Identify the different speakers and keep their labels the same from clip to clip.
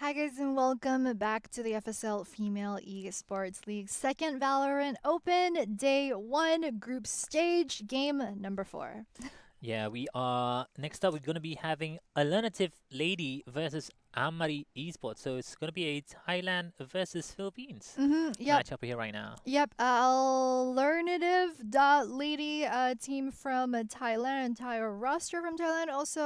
Speaker 1: Hi guys and welcome back to the FSL Female Esports League second Valorant Open Day 1 group stage game number 4.
Speaker 2: Yeah, we are. Next up, we're going to be having Alernative.lady versus Amari Esports. So it's going to be a Thailand versus Philippines
Speaker 1: Yep.
Speaker 2: matchup here right now.
Speaker 1: Yep, Alernative.lady team from Thailand, entire roster from Thailand. Also,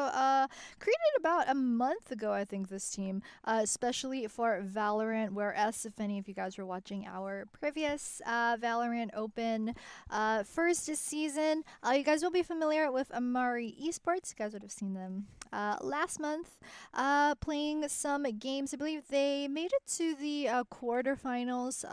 Speaker 1: created about a month ago, I think, this team, especially for Valorant. Whereas, if any of you guys were watching our previous Valorant Open first season, you guys will be familiar with Amari Esports. You guys would have seen them last month playing some games. I believe they made it to the quarterfinals.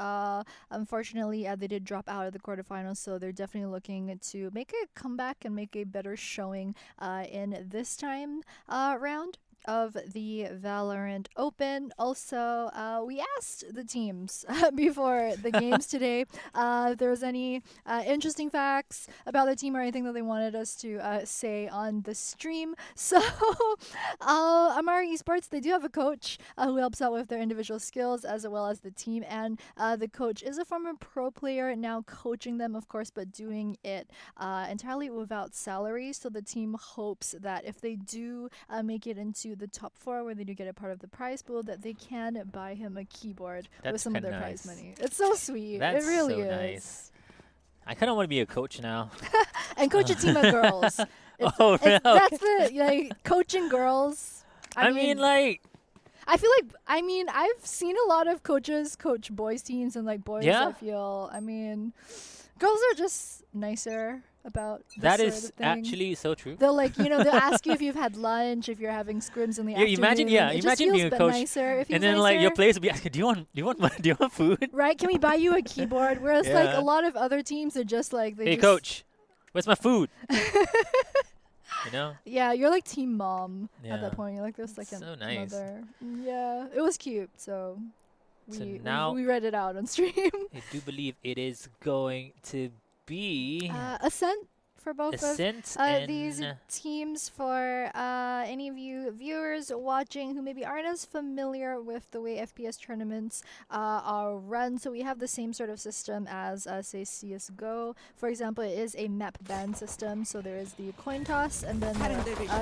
Speaker 1: Unfortunately, they did drop out of the quarterfinals, so they're definitely looking to make a comeback and make a better showing in this time round of the Valorant Open. Also, we asked the teams before the games today if there was any interesting facts about the team or anything that they wanted us to say on the stream. So, Amari Esports, they do have a coach who helps out with their individual skills as well as the team, and the coach is a former pro player now coaching them, of course, but doing it entirely without salary. So the team hopes that if they do make it into the top 4, where they do get a part of the prize pool, that they can buy him a keyboard with
Speaker 2: That's
Speaker 1: some of
Speaker 2: kind
Speaker 1: their
Speaker 2: of
Speaker 1: prize
Speaker 2: nice.
Speaker 1: money. It's so sweet.
Speaker 2: That's
Speaker 1: it really
Speaker 2: so
Speaker 1: is.
Speaker 2: nice. I kind of want to be a coach now.
Speaker 1: And coach a team of girls.
Speaker 2: Oh, really?
Speaker 1: That's the coaching girls.
Speaker 2: I mean, like,
Speaker 1: I feel like I've seen a lot of coaches coach boys teams and like boys.
Speaker 2: Yeah.
Speaker 1: I feel girls are just nicer about this
Speaker 2: that
Speaker 1: sort
Speaker 2: is
Speaker 1: of thing.
Speaker 2: actually so true.
Speaker 1: They'll they'll ask you if you've had lunch, if you're having scrims in the afternoon.
Speaker 2: Imagine being a coach,
Speaker 1: nicer. It feels
Speaker 2: and then like your
Speaker 1: nicer.
Speaker 2: players will be asking, do you want food?
Speaker 1: Right? Can we buy you a keyboard? Whereas like
Speaker 2: Yeah.
Speaker 1: a lot of other teams are just like
Speaker 2: Hey, coach, where's my food? You know?
Speaker 1: Yeah, you're like team mom at
Speaker 2: Yeah.
Speaker 1: that point. You're like their second
Speaker 2: So nice.
Speaker 1: mother. Yeah, it was cute. So
Speaker 2: So
Speaker 1: we
Speaker 2: now-
Speaker 1: we read it out on stream.
Speaker 2: I do believe it is going to be
Speaker 1: Ascent for both of
Speaker 2: Ascent
Speaker 1: these
Speaker 2: and
Speaker 1: teams. For any of you viewers watching who maybe aren't as familiar with the way FPS tournaments are run, so we have the same sort of system as say CS:GO. For example, it is a map ban system, so there is the coin toss, and then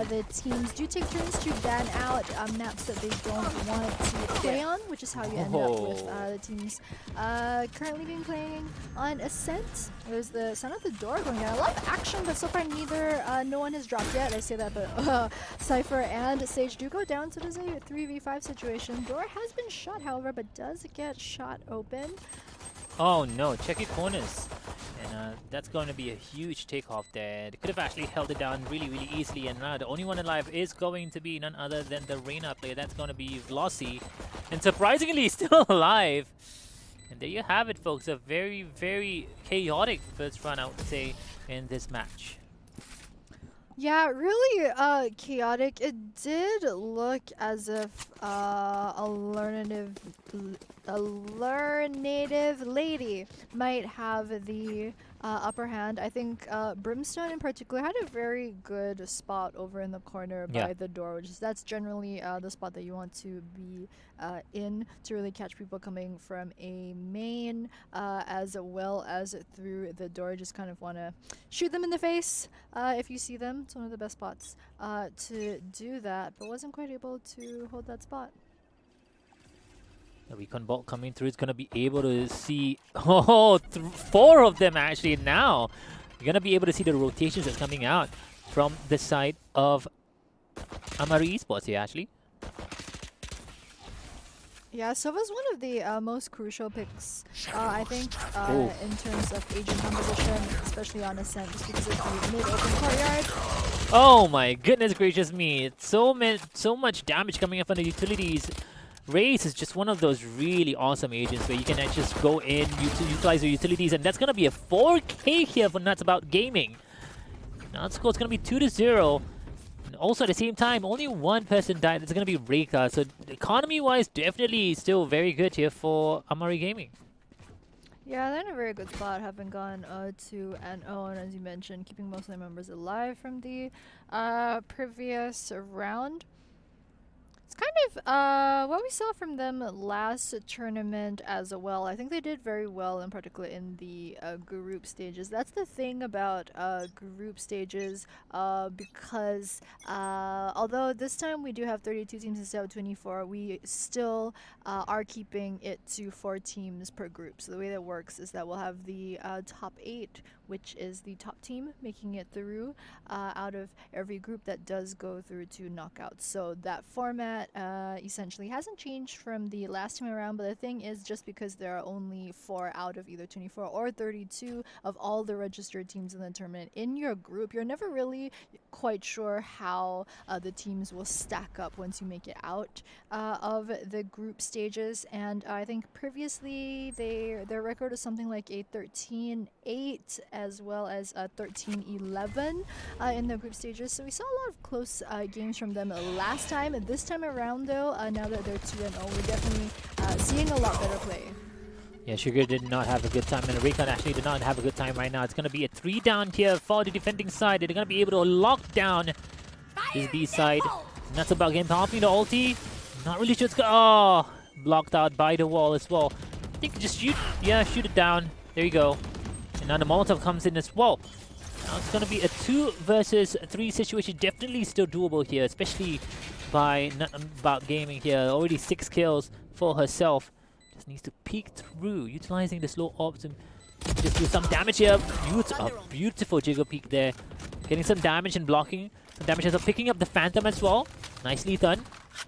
Speaker 1: the teams do take turns to ban out maps that they don't want to play on, which is how you end up with the teams currently being playing on Ascent. There's the sound of the door going down. A lot of action, but so far no one has dropped yet. I say that, but Cypher and Sage do go down, so there's a 3v5 situation. Door has been shot, however, but does get shot open.
Speaker 2: oh no, check your corners. And that's going to be a huge takeoff there. They could have actually held it down really, really easily. And now the only one alive is going to be none other than the Reyna player. That's going to be Vlossy. And surprisingly, still alive. And there you have it, folks. A very, very chaotic first run, I would say, in this match.
Speaker 1: Yeah, really chaotic. It did look as if Alernative lady might have the upper hand. I think Brimstone in particular had a very good spot over in the corner by the door, which is that's generally the spot that you want to be in to really catch people coming from a main as well as through the door. Just kind of want to shoot them in the face if you see them. It's one of the best spots to do that, but wasn't quite able to hold that spot.
Speaker 2: The Recon Bolt coming through is going to be able to see 4 of them actually now. You're going to be able to see the rotations that's coming out from the side of Amari Esports here, actually.
Speaker 1: Yeah, Sova's one of the most crucial picks, I think, in terms of agent composition, especially on Ascent, just because of the mid-open courtyard.
Speaker 2: Oh my goodness gracious me. So much damage coming up from the utilities. Raze is just one of those really awesome agents where you can just go in, utilize your utilities, and that's going to be a 4K here for Nuts About Gaming. Now the score is going to be 2-0. And also at the same time, only one person died. It's going to be Reika. So economy-wise, definitely still very good here for Amari Gaming.
Speaker 1: Yeah, they're in a very good spot, having gone 2-0, and as you mentioned, keeping most of their members alive from the previous round. Kind of what we saw from them last tournament as well. I think they did very well, in particular in the group stages. That's the thing about group stages, because although this time we do have 32 teams instead of 24, we still are keeping it to 4 teams per group. So the way that works is that we'll have the top 8, which is the top team making it through out of every group that does go through to knockouts. So that format essentially hasn't changed from the last time around, but the thing is, just because there are only 4 out of either 24 or 32 of all the registered teams in the tournament in your group, you're never really quite sure how the teams will stack up once you make it out of the group stages. And I think previously their record was something like a 13-8 as well as a 13-11 in the group stages. So we saw a lot of close games from them last time. This time around, though, now that they're 2-0, we're definitely seeing a lot better play.
Speaker 2: Yeah, Sugar did not have a good time, and Recon actually did not have a good time right now. It's going to be a 3 down here for the defending side. They're going to be able to lock down this B side. Nuts about game popping the ulti. Not really sure it's going. Oh, blocked out by the wall as well. I think just shoot. Yeah, shoot it down. There you go. And now the Molotov comes in as well. Now it's going to be a 2 versus 3 situation. Definitely still doable here, especially by Nut about gaming here. Already 6 kills for herself. Just needs to peek through, utilizing the slow orbs to just do some damage here. Beautiful jiggle peek there. Getting some damage and blocking. Some damage as well. Picking up the Phantom as well. Nicely done.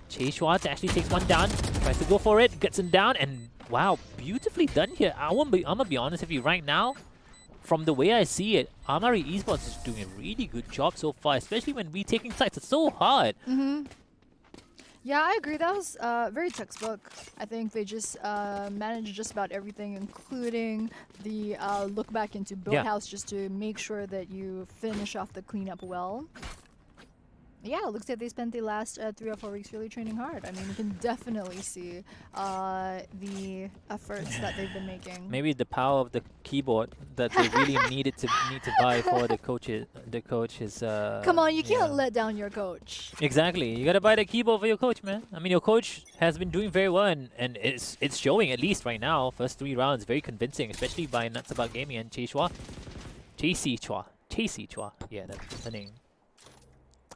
Speaker 2: Chase Schwartz actually takes one down. Tries to go for it. Gets him down. And wow, beautifully done here. I'm gonna be honest with you right now. From the way I see it, Amari Esports is doing a really good job so far, especially when retaking sites. It's so hard.
Speaker 1: Yeah, I agree. That was very textbook. I think they just managed just about everything, including the look back into Boathouse, just to make sure that you finish off the cleanup well. Yeah, it looks like they spent the last 3 or 4 weeks really training hard. I mean, you can definitely see the efforts that they've been making.
Speaker 2: Maybe the power of the keyboard that they really need to buy for the coaches. The coach is.
Speaker 1: Come on, you can't let down your coach.
Speaker 2: Exactly, you gotta buy the keyboard for your coach, man. I mean, your coach has been doing very well, and it's showing at least right now. First 3 rounds, very convincing, especially by Nuts About Gaming and Chase Chua. Chasey Chua. Yeah, that's the name.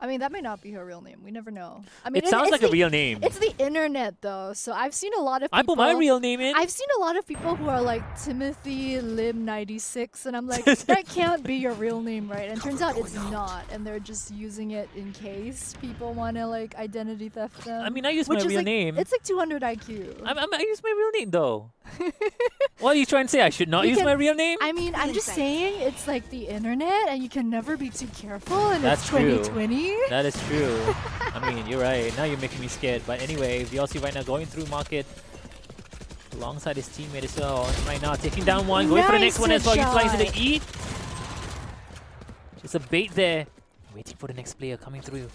Speaker 1: I mean, that may not be her real name. We never know. I mean,
Speaker 2: it sounds like a real name.
Speaker 1: It's the internet, though. So I've seen a lot of people.
Speaker 2: I put my real name in.
Speaker 1: I've seen a lot of people who are like Timothy Lim 96, and I'm like, that can't be your real name, right? And turns out it's not, and they're just using it in case people want to like identity theft them.
Speaker 2: I mean, I use my real name.
Speaker 1: It's like 200 IQ.
Speaker 2: I use my real name though. What are you trying to say? I should not use my real name?
Speaker 1: I mean, I'm just saying it's like the internet, and you can never be too careful, and
Speaker 2: That's
Speaker 1: it's
Speaker 2: true.
Speaker 1: 2020.
Speaker 2: That is true. I mean, you're right. Now you're making me scared. But anyway, VLC right now going through market alongside his teammate as well. Right now taking down one, going for the next one as well. Utilizing the E. Just a bait there. Waiting for the next player coming through.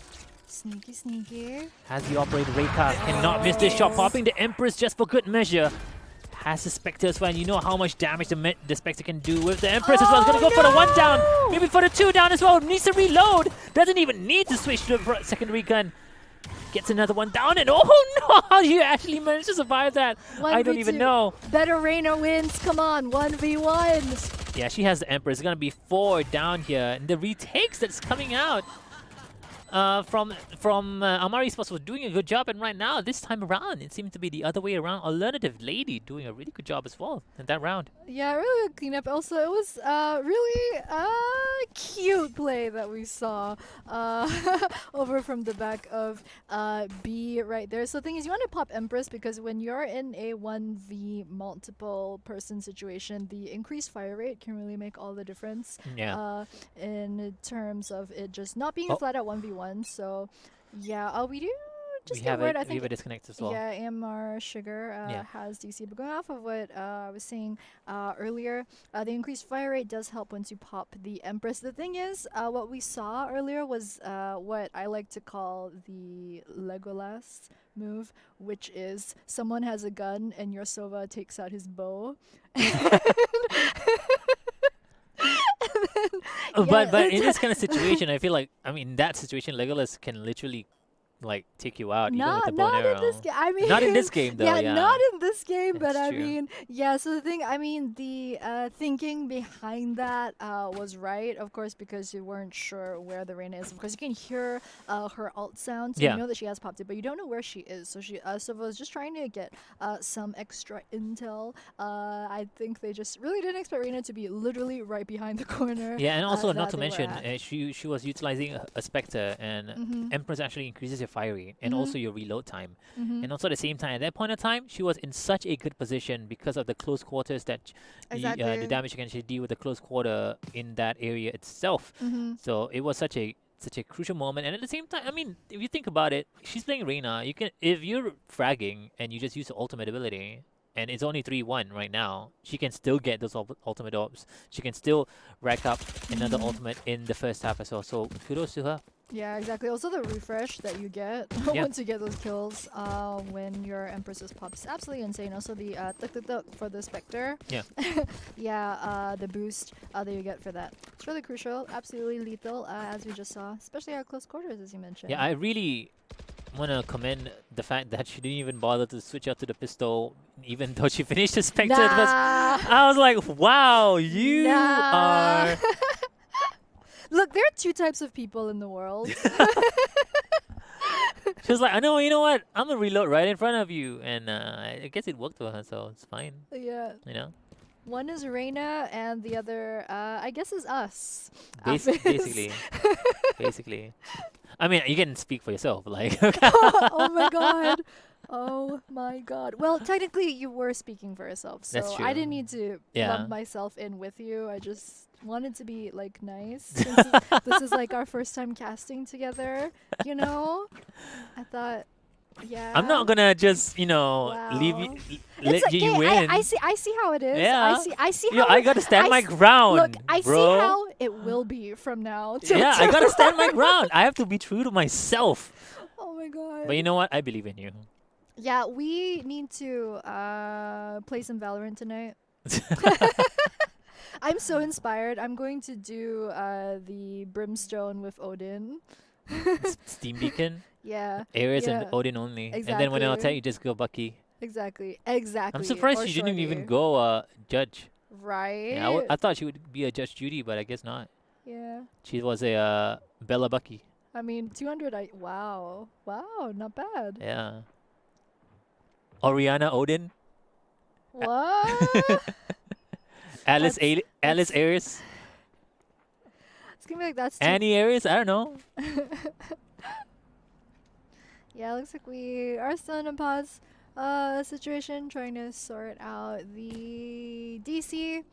Speaker 1: Sneaky, sneaky.
Speaker 2: Has the operator Rayka. Cannot miss this shot. Popping the Empress just for good measure. Has the Spectre as well, and you know how much damage the Spectre can do with the Empress as well. It's going to go for the 1 down, maybe for the 2 down as well. Needs to reload. Doesn't even need to switch to the secondary gun. Gets another 1 down, and oh no, how you actually managed to survive that? I don't even know.
Speaker 1: Better Reina wins. Come on, 1v1.
Speaker 2: Yeah, she has the Empress. It's going to be 4 down here. And the retakes that's coming out from Amari Esports was doing a good job, and right now, this time around, it seems to be the other way around. Alternative.lady doing a really good job as well in that round.
Speaker 1: Yeah, really good cleanup. Also, it was really cute play that we saw over from the back of B right there. So the thing is, you want to pop Empress because when you're in a 1v multiple person situation, the increased fire rate can really make all the difference.
Speaker 2: Yeah.
Speaker 1: In terms of it just not being a flat out 1v1. So yeah, we do just
Speaker 2: we have
Speaker 1: word,
Speaker 2: a,
Speaker 1: I think
Speaker 2: we have a disconnect as well.
Speaker 1: Yeah, Amar Sugar has DC. But going off of what I was saying earlier, the increased fire rate does help once you pop the Empress. The thing is, what we saw earlier was what I like to call the Legolas move, which is someone has a gun and your Sova takes out his bow.
Speaker 2: But in this kind of situation, I feel like, I mean, in that situation, Legolas can literally like take you out even with the
Speaker 1: Not
Speaker 2: bow and
Speaker 1: not in this
Speaker 2: arrow.
Speaker 1: game. I mean,
Speaker 2: Not in this game though.
Speaker 1: yeah,
Speaker 2: Yeah,
Speaker 1: not in this game. But
Speaker 2: that's
Speaker 1: I
Speaker 2: true.
Speaker 1: mean, yeah. So the thing, I mean, the thinking behind that was right, of course, because you weren't sure where the Reina is. Of course, you can hear her alt sound, so you
Speaker 2: Yeah.
Speaker 1: know that she has popped it, but you don't know where she is. So so was just trying to get some extra intel. I think they just really didn't expect Reina to be literally right behind the corner.
Speaker 2: Yeah, and also not
Speaker 1: That
Speaker 2: to
Speaker 1: they were
Speaker 2: mention,
Speaker 1: at.
Speaker 2: she was utilizing a Spectre, and
Speaker 1: Mhm.
Speaker 2: Empress actually increases your fire rate and
Speaker 1: Mhm.
Speaker 2: also your reload time.
Speaker 1: Mhm.
Speaker 2: And also at the same time, at that point of time, she was in such a good position because of the close quarters that the
Speaker 1: Exactly.
Speaker 2: damage you can actually deal with the close quarter in that area itself.
Speaker 1: Mhm.
Speaker 2: So it was such a crucial moment. And at the same time, I mean, if you think about it, she's playing Reyna. You can if you're fragging and you just use the ultimate ability. And it's only 3-1 right now. She can still get those ultimate orbs. She can still rack up another
Speaker 1: Mhm.
Speaker 2: ultimate in the first half as well. So kudos to her.
Speaker 1: Yeah, exactly. Also, the refresh that you get
Speaker 2: Yeah.
Speaker 1: once you get those kills when your Empress's pop is absolutely insane. Also, the tuk tuk tuk for the Spectre.
Speaker 2: Yeah.
Speaker 1: Yeah, the boost that you get for that. It's really crucial, absolutely lethal, as we just saw, especially at close quarters, as you mentioned.
Speaker 2: Yeah, I really want to commend the fact that she didn't even bother to switch out to the pistol, even though she finished the Spectre.
Speaker 1: Nah!
Speaker 2: I was like, wow, you
Speaker 1: Nah!
Speaker 2: are.
Speaker 1: Look, there are two types of people in the world.
Speaker 2: She was like, I know, you know what? I'm gonna reload right in front of you, and I guess it worked for her, so it's fine.
Speaker 1: Yeah.
Speaker 2: You know,
Speaker 1: One is Reina, and the other, I guess, is us.
Speaker 2: basically, basically. I mean, you can speak for yourself, like.
Speaker 1: Oh my god. Oh my god. Well, technically, you were speaking for yourself,
Speaker 2: That's
Speaker 1: so
Speaker 2: true.
Speaker 1: I didn't need to
Speaker 2: Yeah.
Speaker 1: lump myself in with you. I just wanted to be like nice. Since this is like our first time casting together, you know? I thought, yeah.
Speaker 2: I'm not gonna just, leave you,
Speaker 1: Wow.
Speaker 2: let
Speaker 1: It's
Speaker 2: you
Speaker 1: okay.
Speaker 2: win.
Speaker 1: I see how it is.
Speaker 2: Yeah.
Speaker 1: I see
Speaker 2: Yeah,
Speaker 1: how
Speaker 2: I
Speaker 1: it,
Speaker 2: gotta stand
Speaker 1: I
Speaker 2: my
Speaker 1: s-
Speaker 2: ground,
Speaker 1: Look, I see
Speaker 2: bro.
Speaker 1: how it will be from now till
Speaker 2: Yeah, I gotta stand my
Speaker 1: tomorrow.
Speaker 2: ground. I have to be true to myself.
Speaker 1: Oh my god.
Speaker 2: But you know what? I believe in you.
Speaker 1: Yeah, we need to play some Valorant tonight. I'm so inspired. I'm going to do the Brimstone with Odin.
Speaker 2: Steam Beacon,
Speaker 1: Yeah,
Speaker 2: Ares, and
Speaker 1: yeah,
Speaker 2: Odin only. And then when I'll tell
Speaker 1: exactly.
Speaker 2: you, just go Bucky.
Speaker 1: Exactly.
Speaker 2: I'm
Speaker 1: Exactly.
Speaker 2: surprised
Speaker 1: Or
Speaker 2: she didn't even
Speaker 1: Shorty.
Speaker 2: go judge. Yeah,
Speaker 1: Right?
Speaker 2: I thought she would be a Judge Judy, but I guess not.
Speaker 1: Yeah.
Speaker 2: She was a Bella Bucky.
Speaker 1: I mean, 200. Wow. Wow, not bad.
Speaker 2: Yeah. Oriana Odin,
Speaker 1: What?
Speaker 2: Alice
Speaker 1: That's-
Speaker 2: Alice
Speaker 1: that's-
Speaker 2: Ares,
Speaker 1: It's gonna be like that's too.
Speaker 2: Annie Ares. I don't know.
Speaker 1: Yeah, looks like we are still in a pause situation, trying to sort out the DC.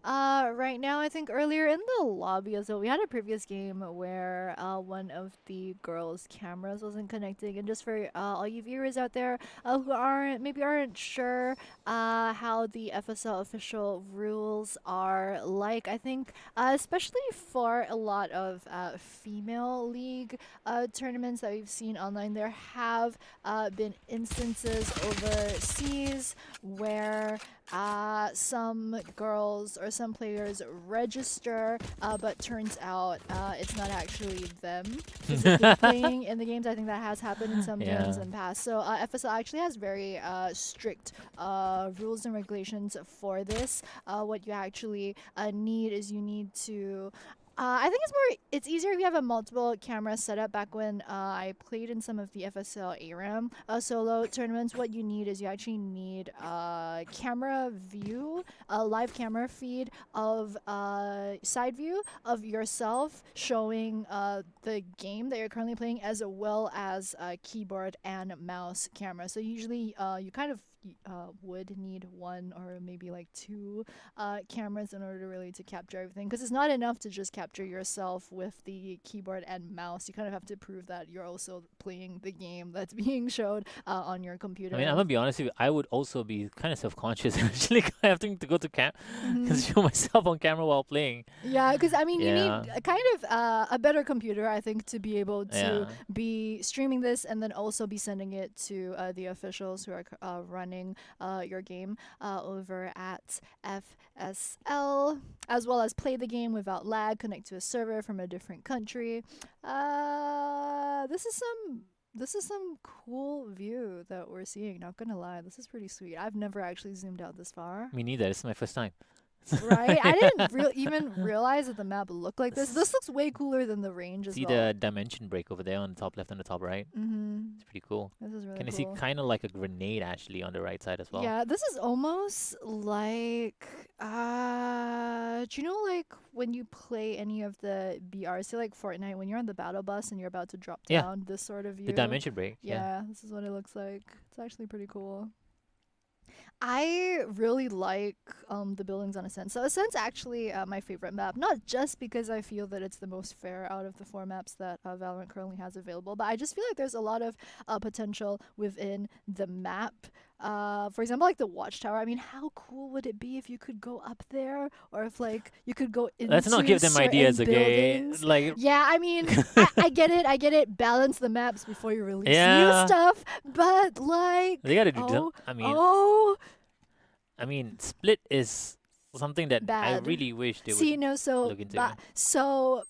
Speaker 1: Right now, I think earlier in the lobby as well, we had a previous game where one of the girls' cameras wasn't connecting, and just for all you viewers out there who aren't sure how the FSL official rules are like, I think especially for a lot of female league tournaments that we've seen online, there have been instances overseas where some girls or some players register, but turns out it's not actually them physically playing in the games. I think that has happened in some games
Speaker 2: Yeah.
Speaker 1: in the past. So FSL actually has very strict rules and regulations for this. What you actually need is you need to I think it's easier if you have a multiple camera setup. Back when I played in some of the FSL ARAM solo tournaments, what you need is you actually need camera view, a live camera feed of side view of yourself showing the game that you're currently playing, as well as keyboard and mouse camera. So usually you kind of would need one or maybe like two cameras in order really to capture everything, because it's not enough to just capture yourself with the keyboard and mouse. You kind of have to prove that you're also playing the game that's being showed on your computer.
Speaker 2: I mean, I'm gonna be honest with you. I would also be kind of self-conscious actually having to go to
Speaker 1: Mhm.
Speaker 2: show myself on camera while playing.
Speaker 1: Yeah, because I mean, you
Speaker 2: Yeah.
Speaker 1: need a kind of a better computer, I think, to be able to
Speaker 2: Yeah.
Speaker 1: be streaming this and then also be sending it to the officials who are running your game over at FSL, as well as play the game without lag, connect to a server from a different country. This is some This is some cool view that we're seeing. Not gonna lie, this is pretty sweet. I've never actually zoomed out this far.
Speaker 2: Me neither. This is my first time.
Speaker 1: Right? I didn't even realize that the map looked like this. This looks way cooler than the range as
Speaker 2: See
Speaker 1: well.
Speaker 2: the dimension break over there on the top left and the top right?
Speaker 1: Mm-hmm.
Speaker 2: It's pretty cool.
Speaker 1: This is really
Speaker 2: Can you
Speaker 1: cool.
Speaker 2: see kind of like a grenade actually on the right side as well?
Speaker 1: Yeah, this is almost like do you know like when you play any of the BR, say like Fortnite, when you're on the battle bus and you're about to drop
Speaker 2: Yeah.
Speaker 1: down, this sort of view.
Speaker 2: The dimension break.
Speaker 1: Yeah, this is what it looks like. It's actually pretty cool. I really like the buildings on Ascent. So Ascent's actually my favorite map, not just because I feel that it's the most fair out of the 4 maps that Valorant currently has available, but I just feel like there's a lot of potential within the map. For example, like the Watchtower. I mean, how cool would it be if you could go up there, or if like you could go into
Speaker 2: Let's not give them
Speaker 1: certain
Speaker 2: ideas, okay?
Speaker 1: buildings?
Speaker 2: Like,
Speaker 1: Yeah, I mean, I get it. Balance the maps before you release
Speaker 2: Yeah.
Speaker 1: new stuff, but like,
Speaker 2: they gotta do.
Speaker 1: oh,
Speaker 2: I mean, split is something that I
Speaker 1: Bad.
Speaker 2: really wish they
Speaker 1: see,
Speaker 2: would.
Speaker 1: no, so
Speaker 2: look into
Speaker 1: so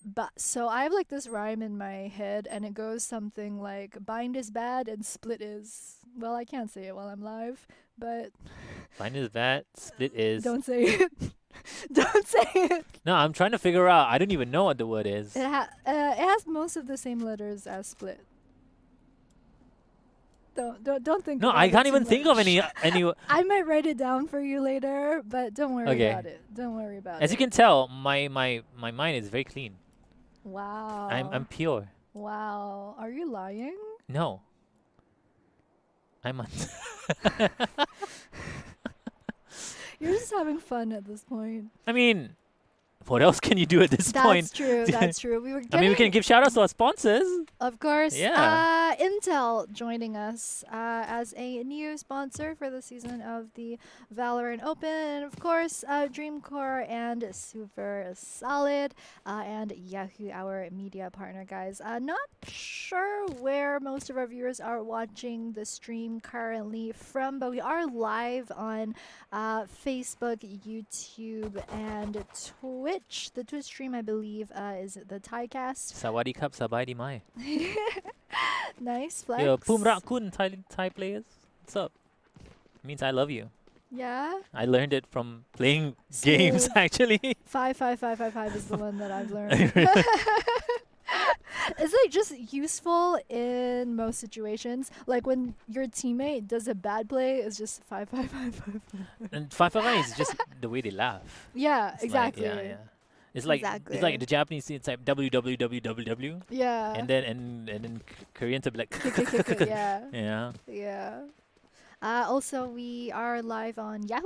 Speaker 1: I have like this rhyme in my head, and it goes something like bind is bad and split is, well, I can't say it while I'm live, but
Speaker 2: Bind is bad. Split is.
Speaker 1: don't say it. Don't say it.
Speaker 2: No, I'm trying to figure out. I don't even know what the word is.
Speaker 1: It has most of the same letters as split. Don't think.
Speaker 2: No,
Speaker 1: about
Speaker 2: I
Speaker 1: it
Speaker 2: can't
Speaker 1: too
Speaker 2: even think of
Speaker 1: much.
Speaker 2: any.
Speaker 1: I might write it down for you later, but don't worry
Speaker 2: Okay.
Speaker 1: about it. Don't worry about
Speaker 2: As
Speaker 1: it.
Speaker 2: you can tell, my mind is very clean.
Speaker 1: Wow.
Speaker 2: I'm pure.
Speaker 1: Wow. Are you lying?
Speaker 2: No. I'm.
Speaker 1: You're just having fun at this point.
Speaker 2: I mean, what else can you do at this point?
Speaker 1: That's true. That's true. We were getting,
Speaker 2: I mean, we can give shout outs to our sponsors.
Speaker 1: of course,
Speaker 2: Yeah.
Speaker 1: Intel joining us as a new sponsor for the season of the Valorant Open. And of course, Dreamcore and Super Solid and Yahoo, our media partner, guys. Not sure where most of our viewers are watching the stream currently from, but we are live on Facebook, YouTube, and Twitch. The Twitch stream, I believe, is the Thaicast.
Speaker 2: Sawadee Cup, Sabai Mai.
Speaker 1: Nice flex.
Speaker 2: Yo, Pum Rak Kun, Thai players. What's up? Means I love you.
Speaker 1: Yeah.
Speaker 2: I learned it from playing games,
Speaker 1: Smooth.
Speaker 2: actually.
Speaker 1: 55555 is the one that I've learned. It's like just useful in most situations. Like when your teammate does a bad play, it's just 55555.
Speaker 2: And 555 is just the way they laugh.
Speaker 1: Yeah,
Speaker 2: It's
Speaker 1: exactly.
Speaker 2: Like, yeah. It's like
Speaker 1: Exactly.
Speaker 2: the Japanese thing. It's like www,
Speaker 1: Yeah.
Speaker 2: and then Koreans will be like
Speaker 1: Yeah.
Speaker 2: yeah.
Speaker 1: Yeah. Also, we are live on Yahoo.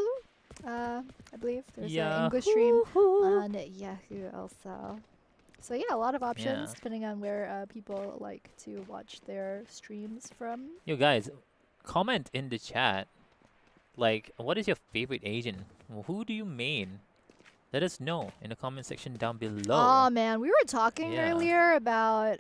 Speaker 1: I believe there's an English stream on Yahoo also. So yeah, a lot of options
Speaker 2: Yeah.
Speaker 1: depending on where people like to watch their streams from.
Speaker 2: Yo guys, comment in the chat. Like, what is your favorite agent? Who do you main? Let us know in the comment section down below.
Speaker 1: Oh man, we were talking
Speaker 2: Yeah.
Speaker 1: earlier about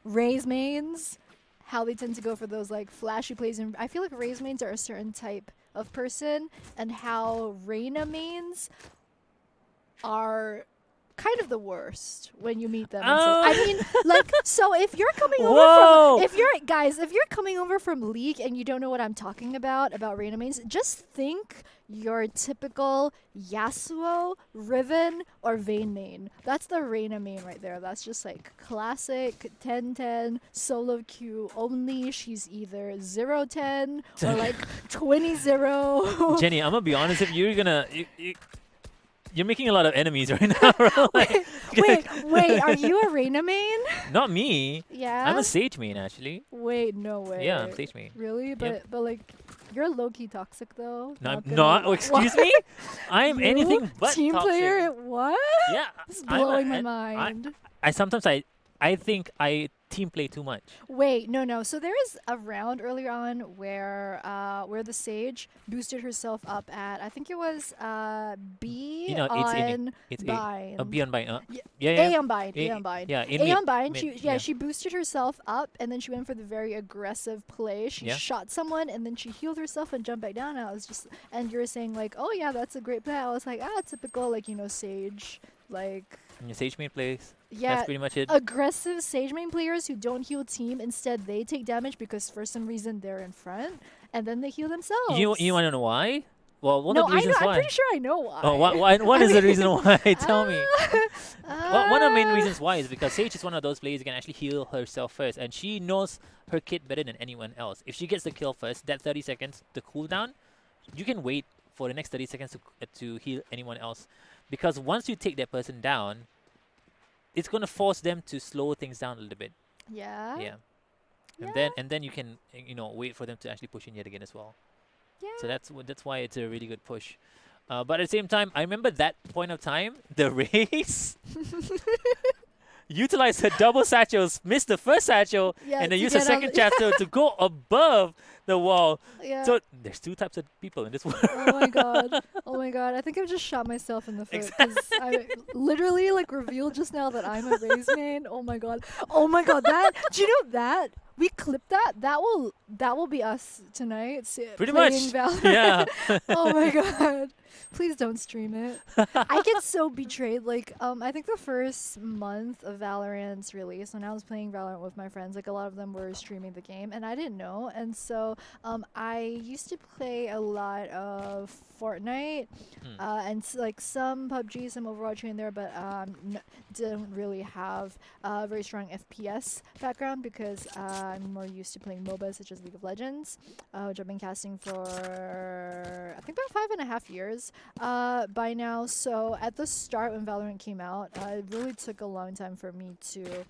Speaker 1: Raze mains, how they tend to go for those like flashy plays, and I feel like Raze mains are a certain type of person, and how Reyna mains are kind of the worst when you meet them. And so, I mean, like, so if you're coming over
Speaker 2: Whoa.
Speaker 1: from, if you're coming over from League and you don't know what I'm talking about Reyna mains, just think your typical Yasuo, Riven, or Vayne main. That's the Reyna main right there. That's just like classic 10-10 solo queue only. She's either 0-10 or like 20-0.
Speaker 2: Jenny, I'm gonna be honest. If you're making a lot of enemies right now, bro. Like,
Speaker 1: wait, are you a Reyna main?
Speaker 2: not me.
Speaker 1: Yeah.
Speaker 2: I'm a Sage main actually.
Speaker 1: Wait, no way.
Speaker 2: Yeah, I'm Sage main.
Speaker 1: Really? But like, you're low-key toxic though.
Speaker 2: No, I'm
Speaker 1: gonna
Speaker 2: not.
Speaker 1: lie.
Speaker 2: Oh, excuse me. I'm
Speaker 1: You?
Speaker 2: anything but
Speaker 1: Team
Speaker 2: toxic.
Speaker 1: player? What?
Speaker 2: Yeah,
Speaker 1: This is
Speaker 2: I'm a-
Speaker 1: blowing my
Speaker 2: I-
Speaker 1: mind.
Speaker 2: I sometimes I think I team play too much.
Speaker 1: Wait, no. So there was a round earlier on where the Sage boosted herself up at, I think it was B
Speaker 2: You know, it's
Speaker 1: on
Speaker 2: It's
Speaker 1: bind.
Speaker 2: a B on bind.
Speaker 1: Yeah,
Speaker 2: Yeah.
Speaker 1: A on bind.
Speaker 2: A-
Speaker 1: A on bind.
Speaker 2: Yeah, in
Speaker 1: A
Speaker 2: mid-
Speaker 1: on bind.
Speaker 2: mid,
Speaker 1: She boosted herself up, and then she went for the very aggressive play. She
Speaker 2: Yeah.
Speaker 1: shot someone, and then she healed herself and jumped back down. And I was just, and you were saying like, oh yeah, that's a great play. I was like, typical, like, Sage, like.
Speaker 2: And your Sage main plays. That's
Speaker 1: Yeah,
Speaker 2: pretty much it.
Speaker 1: aggressive Sage main players who don't heal team, instead they take damage because for some reason they're in front, and then they heal
Speaker 2: You
Speaker 1: themselves.
Speaker 2: want to know why? Well, one of
Speaker 1: No,
Speaker 2: the
Speaker 1: I know.
Speaker 2: reasons
Speaker 1: I'm pretty
Speaker 2: why.
Speaker 1: sure I know
Speaker 2: Oh,
Speaker 1: why.
Speaker 2: what
Speaker 1: I
Speaker 2: is the
Speaker 1: mean,
Speaker 2: reason why? Tell me. One of the main
Speaker 1: uh,
Speaker 2: reasons why is because Sage is one of those players who can actually heal herself first, and she knows her kit better than anyone else. If she gets the kill first, that 30 seconds, the cooldown, you can wait for the next 30 seconds to heal anyone else. Because once you take that person down, it's going to force them to slow things down a little bit.
Speaker 1: yeah,
Speaker 2: Yeah.
Speaker 1: yeah,
Speaker 2: And then you can, wait for them to actually push in yet again as well. So
Speaker 1: yeah.
Speaker 2: that's why it's a really good push. But at the same time, I remember that point of time, the race utilized her double satchels, missed the first satchel,
Speaker 1: Yeah,
Speaker 2: and then
Speaker 1: to
Speaker 2: used her
Speaker 1: get on.
Speaker 2: second satchel to go above the wall.
Speaker 1: Yeah.
Speaker 2: So there's two types of people in this world.
Speaker 1: Oh my god. Oh my god. I think I've just shot myself in the foot because I literally like revealed just now that I'm a Raze main. Oh my god. Oh my god. That do you know that we clipped that? That will be us tonight.
Speaker 2: Pretty
Speaker 1: playing
Speaker 2: much.
Speaker 1: Valorant.
Speaker 2: Yeah.
Speaker 1: Oh my god. Please don't stream it. I get so betrayed. Like, I think the first month of Valorant's release, when I was playing Valorant with my friends, like a lot of them were streaming the game, and I didn't know. And so, I used to play a lot of Fortnite,
Speaker 2: Hmm.
Speaker 1: and like some PUBG, some Overwatch here and there, but didn't really have a very strong FPS background because I'm more used to playing MOBAs such as League of Legends, which I've been casting for I think about 5.5 years by now. So at the start when Valorant came out, it really took a long time for me to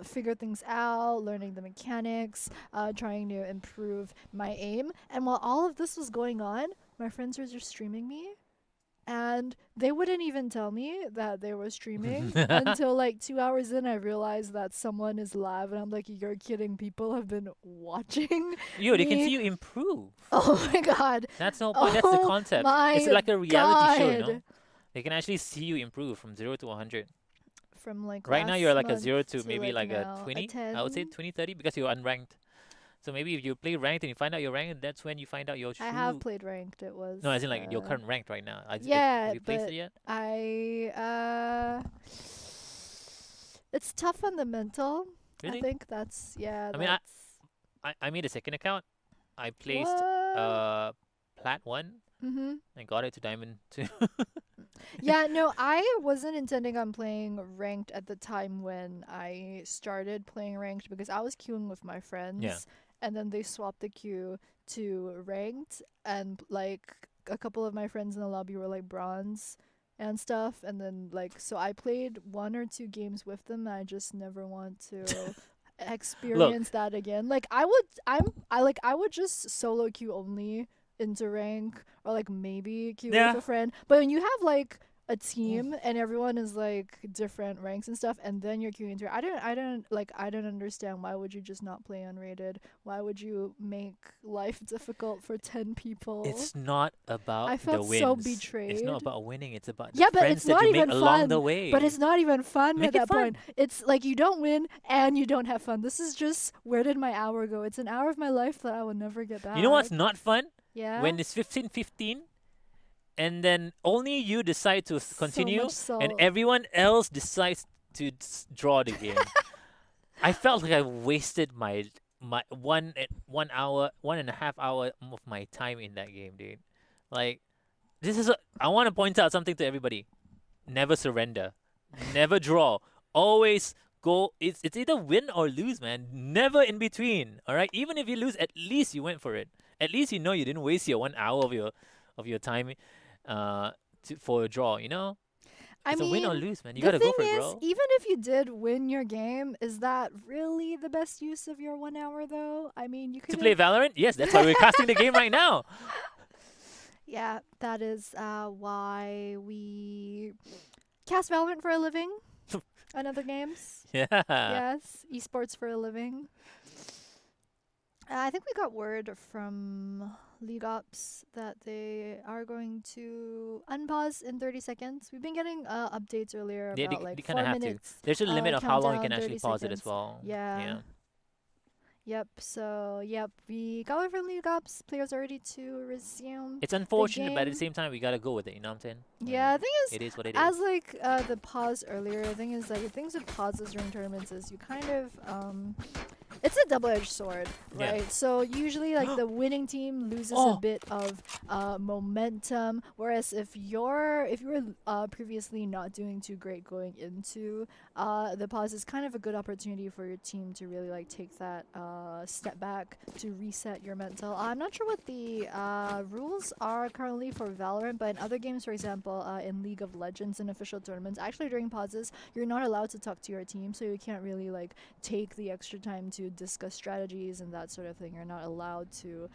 Speaker 1: figure things out, learning the mechanics, trying to improve my aim. And while all of this was going on, my friends were just streaming me. And they wouldn't even tell me that they were streaming until like 2 hours in. I realized that someone is live, and I'm like, "You're kidding! People have been watching
Speaker 2: Yo, they can see
Speaker 1: me."
Speaker 2: you improve.
Speaker 1: Oh my god!
Speaker 2: That's the whole point. That's the
Speaker 1: Oh
Speaker 2: concept.
Speaker 1: my
Speaker 2: It's like a reality show,
Speaker 1: god!
Speaker 2: They can actually see you improve from 0 to 100.
Speaker 1: From like
Speaker 2: Right now,
Speaker 1: last
Speaker 2: you're like a
Speaker 1: month
Speaker 2: 0 to maybe
Speaker 1: like
Speaker 2: like a
Speaker 1: now,
Speaker 2: 20. I would say
Speaker 1: 10.
Speaker 2: 20, 30 because you're unranked. So maybe if you play ranked and you find out your rank, that's when you find out your
Speaker 1: I have
Speaker 2: true.
Speaker 1: played ranked. It was
Speaker 2: No, as in like your current rank right now.
Speaker 1: yeah,
Speaker 2: Have you placed
Speaker 1: but
Speaker 2: it yet?
Speaker 1: it's tough on the mental. I
Speaker 2: Really?
Speaker 1: think that's yeah.
Speaker 2: I mean,
Speaker 1: That's
Speaker 2: I made a second account. I placed
Speaker 1: what.
Speaker 2: plat 1
Speaker 1: Mm-hmm.
Speaker 2: and got it to diamond 2.
Speaker 1: Yeah, no, I wasn't intending on playing ranked at the time when I started playing ranked because I was queuing with my
Speaker 2: Yeah.
Speaker 1: friends, and then they swapped the queue to ranked, and like a couple of my friends in the lobby were like bronze and stuff, and then like so I played 1 or 2 games with them, and I just never want to experience that again. Like I would just solo queue only into rank, or like maybe queue with
Speaker 2: Yeah.
Speaker 1: a friend. But when you have like a team and everyone is like different ranks and stuff, and then you're queuing into, I don't understand, why would you just not play unrated? Why would you make life difficult for 10 people?
Speaker 2: It's not about
Speaker 1: I
Speaker 2: the
Speaker 1: felt
Speaker 2: wins.
Speaker 1: so
Speaker 2: It's
Speaker 1: betrayed.
Speaker 2: not about winning. It's about
Speaker 1: Yeah,
Speaker 2: the
Speaker 1: but
Speaker 2: friends
Speaker 1: it's
Speaker 2: that
Speaker 1: not
Speaker 2: you make
Speaker 1: even
Speaker 2: along the
Speaker 1: fun.
Speaker 2: way.
Speaker 1: But it's not even fun
Speaker 2: Make
Speaker 1: at
Speaker 2: it
Speaker 1: that point.
Speaker 2: fun.
Speaker 1: It's like you don't win and you don't have fun. This is just, where did my hour go? It's an hour of my life that I will never get back.
Speaker 2: You know what's not fun?
Speaker 1: Yeah.
Speaker 2: When it's 15-15 and then only you decide to continue
Speaker 1: much so.
Speaker 2: and everyone else decides to draw the game. I felt like I wasted my 1 hour, 1.5 hour of my time in that game, dude. Like, I want to point out something to everybody. Never surrender. Never draw. Always go. It's either win or lose, man. Never in between. All right. Even if you lose, at least you went for it. At least you know you didn't waste your 1 hour of your time, for a draw.
Speaker 1: I
Speaker 2: It's a win or
Speaker 1: mean,
Speaker 2: lose, man. You
Speaker 1: the
Speaker 2: gotta go
Speaker 1: thing
Speaker 2: for it,
Speaker 1: is,
Speaker 2: bro.
Speaker 1: even if you did win your game, is that really the best use of your 1 hour though? I mean, you could
Speaker 2: To play Valorant, yes, that's why we're casting the game right now.
Speaker 1: Yeah, that is why we cast Valorant for a living and other games.
Speaker 2: Yeah.
Speaker 1: Yes, esports for a living. I think we got word from League Ops that they are going to unpause in 30 seconds. We've been getting updates earlier
Speaker 2: Yeah,
Speaker 1: about
Speaker 2: they
Speaker 1: like
Speaker 2: kind of
Speaker 1: 4
Speaker 2: have to.
Speaker 1: minutes.
Speaker 2: There's a limit of how long you
Speaker 1: Countdown,
Speaker 2: can actually
Speaker 1: 30
Speaker 2: pause it as
Speaker 1: seconds.
Speaker 2: well.
Speaker 1: Yeah.
Speaker 2: Yeah.
Speaker 1: Yep. So yep, we got our friendly ops. Players are ready to resume
Speaker 2: It's
Speaker 1: the
Speaker 2: unfortunate, but at the
Speaker 1: game.
Speaker 2: same time, we gotta go with it. You know what I'm saying?
Speaker 1: Yeah, the thing is,
Speaker 2: It is what it is.
Speaker 1: as like the pause earlier, the thing is like the things with pauses during tournaments is you kind of it's a double-edged sword,
Speaker 2: Yeah.
Speaker 1: right? So usually like the winning team loses a bit of momentum, whereas if you were previously not doing too great going into the pause, is kind of a good opportunity for your team to really like take that step back to reset your mental. I'm not sure what the rules are currently for Valorant, but in other games, for example, in League of Legends and official tournaments, actually during pauses, you're not allowed to talk to your team, so you can't really like take the extra time to discuss strategies and that sort of thing. You're not allowed to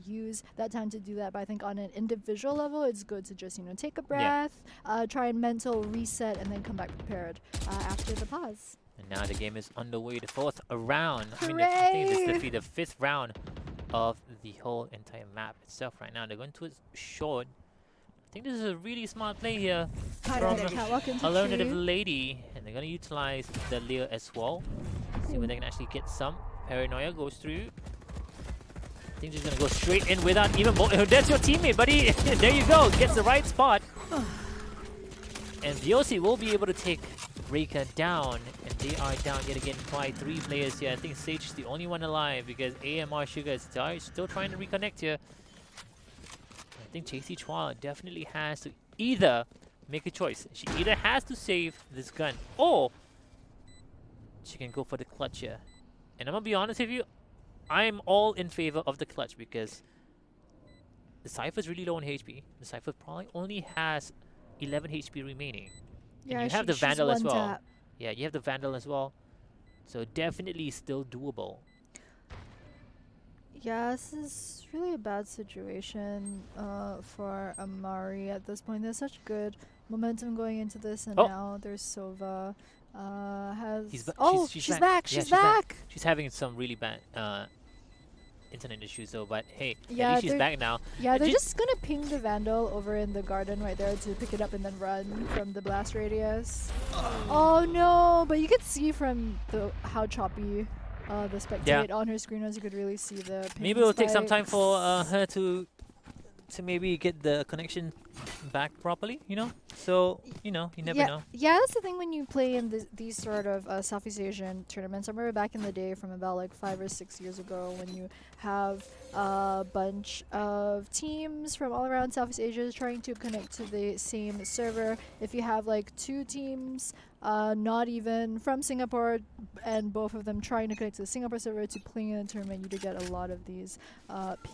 Speaker 1: use that time to do that. But I think on an individual level, it's good to just take a breath, try and mental reset, and then come back prepared after the pause.
Speaker 2: And now the game is underway. The fourth round.
Speaker 1: Hooray!
Speaker 2: I think this is the fifth round of the whole entire map itself right now. They're going to short. I think this is a really smart play here from Alernative.lady, and they're going to utilize the Leo as well. See whether they can actually get some. Paranoia goes through. I think they're going to go straight in without even... That's your teammate, buddy! There you go! Gets the right spot. And VOC will be able to take Reika down, and they are down yet again by 3 players here. I think Sage is the only one alive because AMR Sugar is still trying to reconnect here. I think JC Chua definitely has to either make a choice. She either has to save this gun or she can go for the clutch here. And I'm gonna be honest with you, I'm all in favor of the clutch because the Cypher's really low on HP. The Cypher probably only has 11 HP remaining.
Speaker 1: Yeah,
Speaker 2: and you have the Vandal as well.
Speaker 1: Tap.
Speaker 2: Yeah, you have the Vandal as well. So definitely still doable.
Speaker 1: Yeah, this is really a bad situation for Amari at this point. There's such good momentum going into this, and now there's Sova. She's back. She's back.
Speaker 2: She's having some really bad internet issues though, but hey,
Speaker 1: yeah,
Speaker 2: at least she's back now.
Speaker 1: Yeah, they're just gonna ping the Vandal over in the garden right there to pick it up and then run from the blast radius. Oh no, but you could see from how choppy the spectate on her screen was. You could really see the ping
Speaker 2: maybe it'll take some
Speaker 1: spikes.
Speaker 2: time for her to maybe get the connection back properly, So, you never know.
Speaker 1: Yeah, that's the thing when you play in these sort of Southeast Asian tournaments. I remember back in the day from about like 5 or 6 years ago when you have a bunch of teams from all around Southeast Asia trying to connect to the same server. If you have like 2 teams, not even from Singapore, and both of them trying to connect to the Singapore server to play in a tournament, you do get a lot of these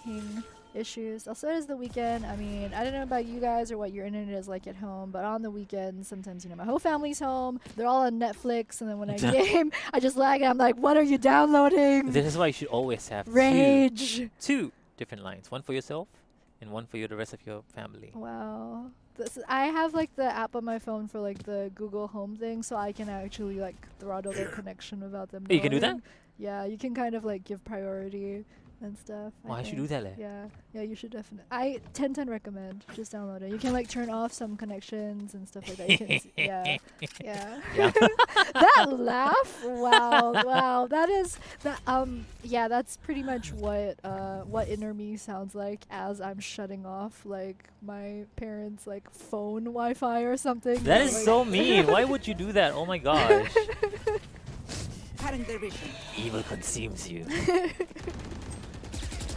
Speaker 1: ping issues. Also, it is the weekend. I mean, I don't know about you guys or what your internet is like at home, but on the weekends, sometimes, my whole family's home. They're all on Netflix, and then when I game, I just lag and I'm like, what are you downloading?
Speaker 2: This is why you should always have
Speaker 1: Rage.
Speaker 2: two different lines. One for yourself and one for the rest of your family.
Speaker 1: Wow. I have like the app on my phone for like the Google Home thing, so I can actually like throttle their connection without them knowing.
Speaker 2: You can do that?
Speaker 1: Yeah, you can kind of like give priority and stuff.
Speaker 2: I should do that.
Speaker 1: Yeah, you should definitely. I 10/10 recommend. Just download it. You can like turn off some connections and stuff like that. You can yeah. That laugh, wow. That is that. Yeah, that's pretty much what inner me sounds like as I'm shutting off like my parents' like phone Wi-Fi or something.
Speaker 2: That is so mean. Why would you do that? Oh my gosh. Evil consumes you.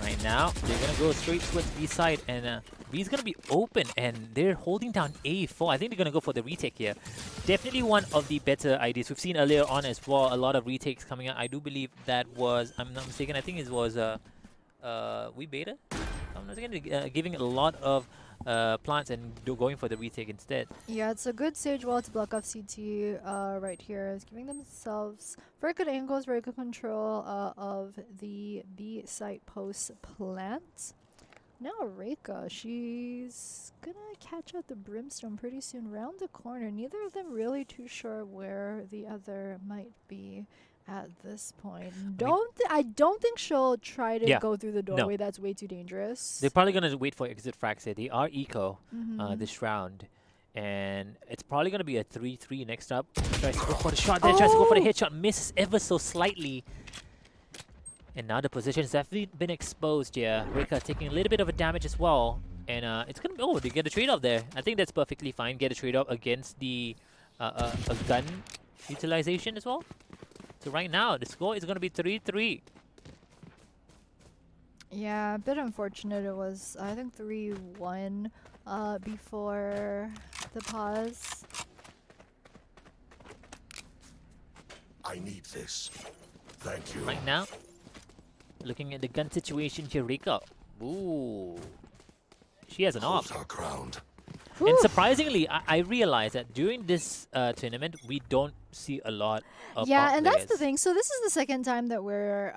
Speaker 2: Right now, they're gonna go straight towards B side, and B's gonna be open, and they're holding down A4. I think they're gonna go for the retake here. Definitely one of the better ideas. We've seen earlier on as well a lot of retakes coming out. I do believe that was, I'm not mistaken, I think it was We Beta. I'm not mistaken, giving a lot of plants and going for the retake instead.
Speaker 1: Yeah, it's a good stage wall to block off CT right here. It's giving themselves very good angles, very good control of the B site post plant. Now Reika, she's gonna catch out the Brimstone pretty soon round the corner. Neither of them really too sure where the other might be at this point. I don't think she'll try to go through the doorway. That's way too dangerous.
Speaker 2: They're probably gonna wait for exit frags here. They are eco this round, and it's probably gonna be a 3-3 next up. Tries to go for the shot there. Tries to go for the headshot. Misses ever so slightly. And now the position's definitely been exposed here. Rika taking a little bit of a damage as well. And it's gonna be, oh, they get a trade off there. I think that's perfectly fine. Get a trade off against the a gun utilization as well. So right now the score is gonna be 3-3.
Speaker 1: Yeah, a bit unfortunate. It was, I think, 3-1 before the pause.
Speaker 3: I need this. Thank you.
Speaker 2: Right now, looking at the gun situation here, Rika. Ooh, she has an op.
Speaker 3: Hold our ground.
Speaker 2: And surprisingly, I realized that during this tournament, we don't see a lot of
Speaker 1: Yeah,
Speaker 2: AWP
Speaker 1: and that's the
Speaker 2: players.
Speaker 1: thing. So this is the second time that we're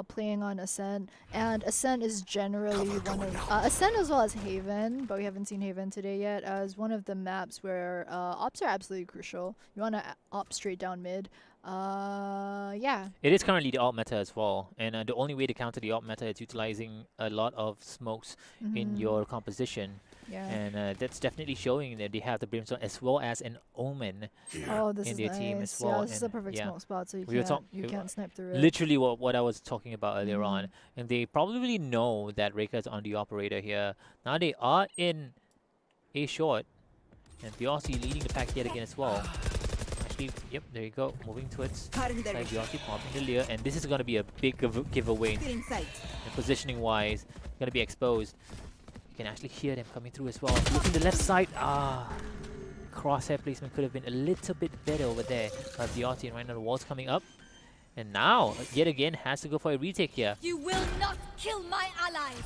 Speaker 1: playing on Ascent, and Ascent is generally one of Ascent as well as Haven, but we haven't seen Haven today yet. As one of the maps where ops are absolutely crucial. You want to op straight down mid. Yeah.
Speaker 2: It is currently the AWP meta as well, and the only way to counter the AWP meta is utilizing a lot of smokes in your composition.
Speaker 1: Yeah.
Speaker 2: And that's definitely showing that they have the Brimstone as well as an Omen.
Speaker 3: Here.
Speaker 1: Oh, this
Speaker 2: in
Speaker 1: is
Speaker 2: their
Speaker 1: nice.
Speaker 2: team as
Speaker 1: Yeah,
Speaker 2: well,
Speaker 1: this is a
Speaker 2: and
Speaker 1: perfect
Speaker 2: yeah.
Speaker 1: smoke spot, so
Speaker 2: We were
Speaker 1: you can't snipe through it.
Speaker 2: Literally what I was talking about earlier on. And they probably know that Reka is on the operator here. Now they are in A short. And Biossi leading the pack yet again as well. Actually, yep, there you go. Moving towards like Biossi popping the Lear. And this is going to be a big giveaway. And positioning wise, going to be exposed. You can actually hear them coming through as well. Looking the left side. Crosshair placement could have been a little bit better over there. Biossi and right now the wall's coming up. And now, yet again, has to go for a retake here.
Speaker 4: You will not kill my allies.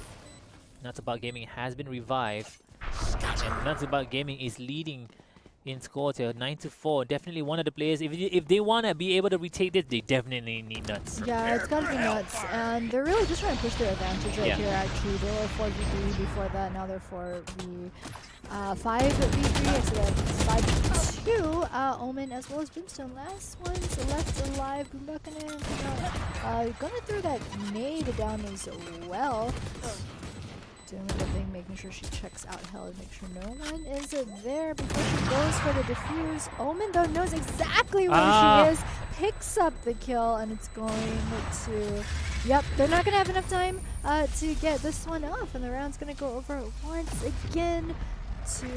Speaker 2: Nuts About Gaming has been revived. And Nuts About Gaming is leading in score to 9-4. Definitely one of the players, if they want to be able to retake this, they definitely need Nuts.
Speaker 1: Yeah, it's gotta be Nuts, and they're really just trying to push their advantage right
Speaker 2: Yeah.
Speaker 1: here. Actually, they were 4v3 before that. Now they're 5v3. So that's 5v2. Omen as well as Brimstone. Last one's left alive. Gonna throw that nade down as well. Doing the thing, making sure she checks out hell and make sure no one is there before she goes for the defuse. Omen though knows exactly where she is, picks up the kill, and it's going to. Yep, they're not gonna have enough time to get this one off, and the round's gonna go over once again to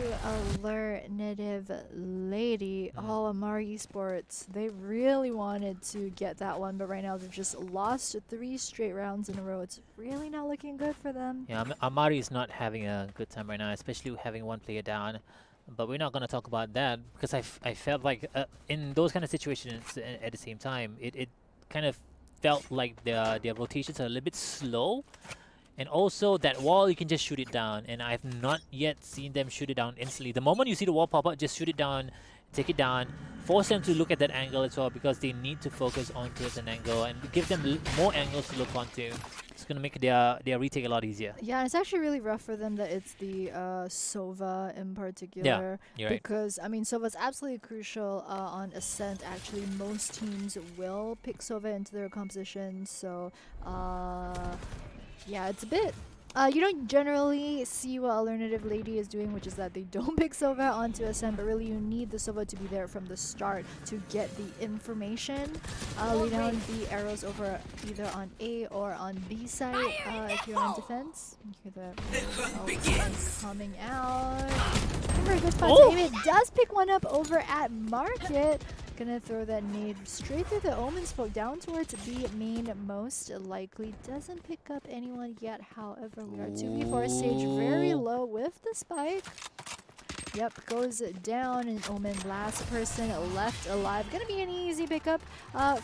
Speaker 1: Alernative.lady. Oh, Amari Esports. They really wanted to get that one, but right now they've just lost 3 straight rounds in a row. It's really not looking good for them.
Speaker 2: Yeah, Amari is not having a good time right now, especially with having one player down. But we're not going to talk about that because I felt like in those kind of situations at the same time, it kind of felt like their rotations are a little bit slow. And also that wall, you can just shoot it down. And I've not yet seen them shoot it down instantly. The moment you see the wall pop up, just shoot it down, take it down. Force them to look at that angle as well because they need to focus onto an angle and give them more angles to look onto. It's going to make their retake a lot easier.
Speaker 1: Yeah, it's actually really rough for them that it's the Sova in particular.
Speaker 2: You're right.
Speaker 1: Because, I mean, Sova's absolutely crucial on Ascent. Actually, most teams will pick Sova into their composition. So, yeah, it's a bit. You don't generally see what Alernative.lady is doing, which is that they don't pick Sova onto Ascent, but really you need the Sova to be there from the start to get the information. Lay down the arrows over either on A or on B side if you're on defense. You hear the coming out. Very good spot to aim. It does pick one up over at Market. Gonna throw that nade straight through the Omen spoke down towards B main most likely. Doesn't pick up anyone yet, however, we are 2v4 stage very low with the spike. Yep, goes down, and Omen last person left alive. Gonna be an easy pickup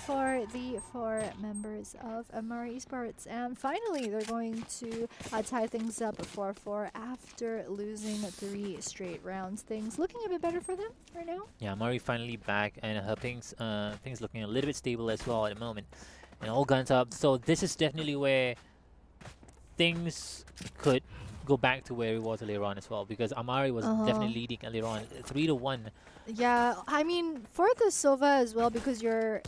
Speaker 1: for the 4 members of Amari Esports. And finally, they're going to tie things up 4-4 after losing 3 straight rounds. Things looking a bit better for them right now.
Speaker 2: Yeah, Amari finally back, and her things looking a little bit stable as well at the moment. And all guns up. So this is definitely where things could go back to where it was earlier on as well, because Amari was definitely leading earlier on 3-1.
Speaker 1: Yeah, I mean, for the Sova as well, because your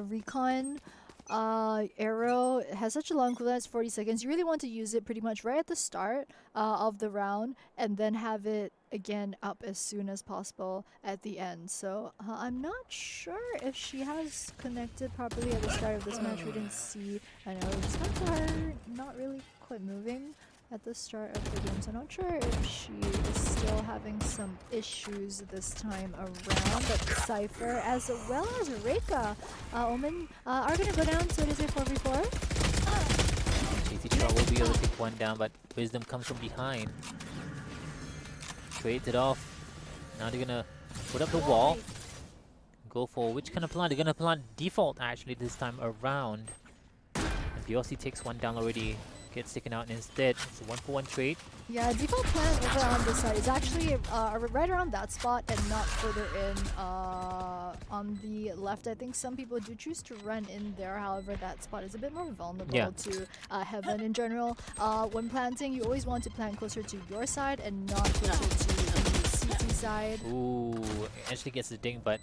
Speaker 1: recon arrow has such a long cooldown, it's 40 seconds. You really want to use it pretty much right at the start of the round, and then have it again up as soon as possible at the end. So I'm not sure if she has connected properly at the start of this match. We didn't see. I know it's her not really quite moving at the start of the game, so I'm not sure if she is still having some issues this time around. But Cypher as well as Reika, Omen are going to go down, so it is a 4v4.
Speaker 2: JC will be able to take one down, but Wisdom comes from behind. Trades it off. Now they're gonna put up the wall. Go for which kind of plant? They're gonna plant default actually this time around. And BLC takes one down already. Gets taken out instead. It's a 1-for-1 trade.
Speaker 1: Yeah, default plan over on this side is actually right around that spot and not further in on the left. I think some people do choose to run in there. However, that spot is a bit more vulnerable to Heaven in general. When planting, you always want to plant closer to your side and not closer to the CT side.
Speaker 2: Ooh, it actually gets the ding, but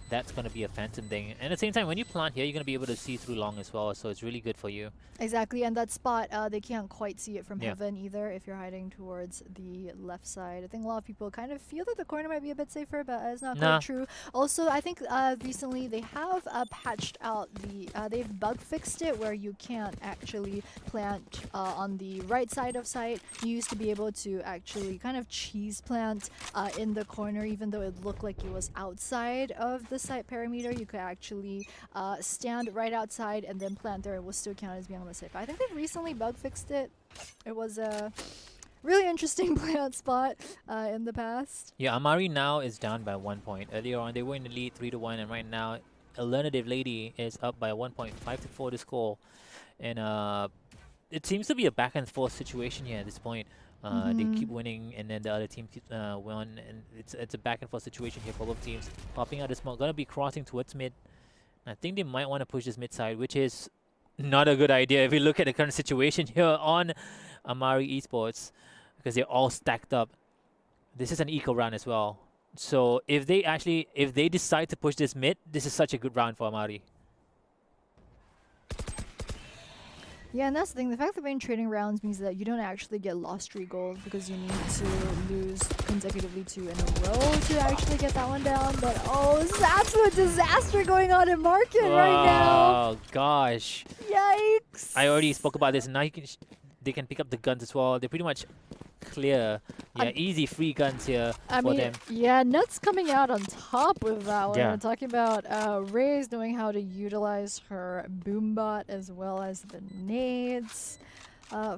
Speaker 2: that's going to be a phantom thing. And at the same time, when you plant here, you're going to be able to see through long as well, so it's really good for you.
Speaker 1: Exactly, and that spot, they can't quite see it from Heaven either if you're hiding towards the left side. I think a lot of people kind of feel that the corner might be a bit safer, but it's not quite true. Also, I think recently they have patched out the, they've bug fixed it where you can't actually plant on the right side of site. You used to be able to actually kind of cheese plant in the corner, even though it looked like it was outside of the site perimeter. You could actually stand right outside and then plant there. It will still count as being on the safe. I think they've recently bug fixed it. It was a really interesting plant spot in the past.
Speaker 2: Yeah, Amari now is down by 1 point. Earlier on, they were in the lead 3-1, and right now, Alernative.lady is up by 1 point, 5-4 to score. And it seems to be a back and forth situation here at this point. They keep winning, and then the other team won, and it's a back and forth situation here for both teams. Popping out the smoke, gonna be crossing towards mid. I think they might want to push this mid side, which is not a good idea if you look at the current situation here on Amari Esports, because they're all stacked up. This is an eco round as well, so if they decide to push this mid, this is such a good round for Amari.
Speaker 1: Yeah, and that's the thing. The fact that we're in trading rounds means that you don't actually get lost streak gold because you need to lose consecutively 2 in a row to actually get that one down. But oh, this is absolute disaster going on in market right now.
Speaker 2: Oh gosh.
Speaker 1: Yikes.
Speaker 2: I already spoke about this, and now they can pick up the guns as well. They're pretty much clear. Yeah, easy free guns here for them.
Speaker 1: Yeah, Nuts coming out on top with that one. We're talking about Ray's knowing how to utilize her boombot as well as the nades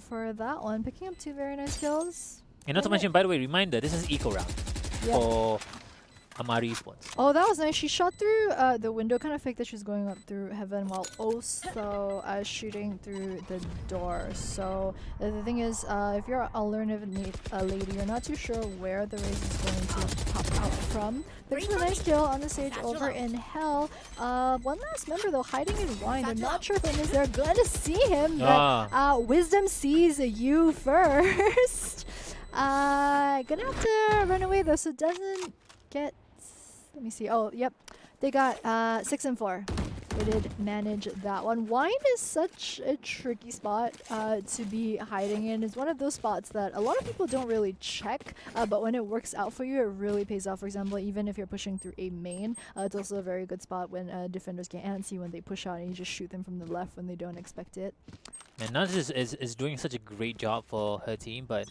Speaker 1: for that one. Picking up 2 very nice kills.
Speaker 2: And not to mention, by the way, reminder, this is eco round for Amari Esports.
Speaker 1: Oh, that was nice. She shot through the window, kind of faked that she was going up through Heaven while also shooting through the door. So the thing is, if you're Alernative.lady, you're not too sure where the race is going to pop out from. But it's a nice kill on the stage over in Hell. One last member though, hiding in wine. They're not sure if it is they're going to see him, but Wisdom sees you first. Gonna have to run away though, so doesn't get. Let me see. Oh, yep. They got 6 and 4. They did manage that one. Wine is such a tricky spot to be hiding in. It's one of those spots that a lot of people don't really check, but when it works out for you, it really pays off. For example, even if you're pushing through a main, it's also a very good spot when defenders can't see when they push out, and you just shoot them from the left when they don't expect it.
Speaker 2: And Nuts is doing such a great job for her team, but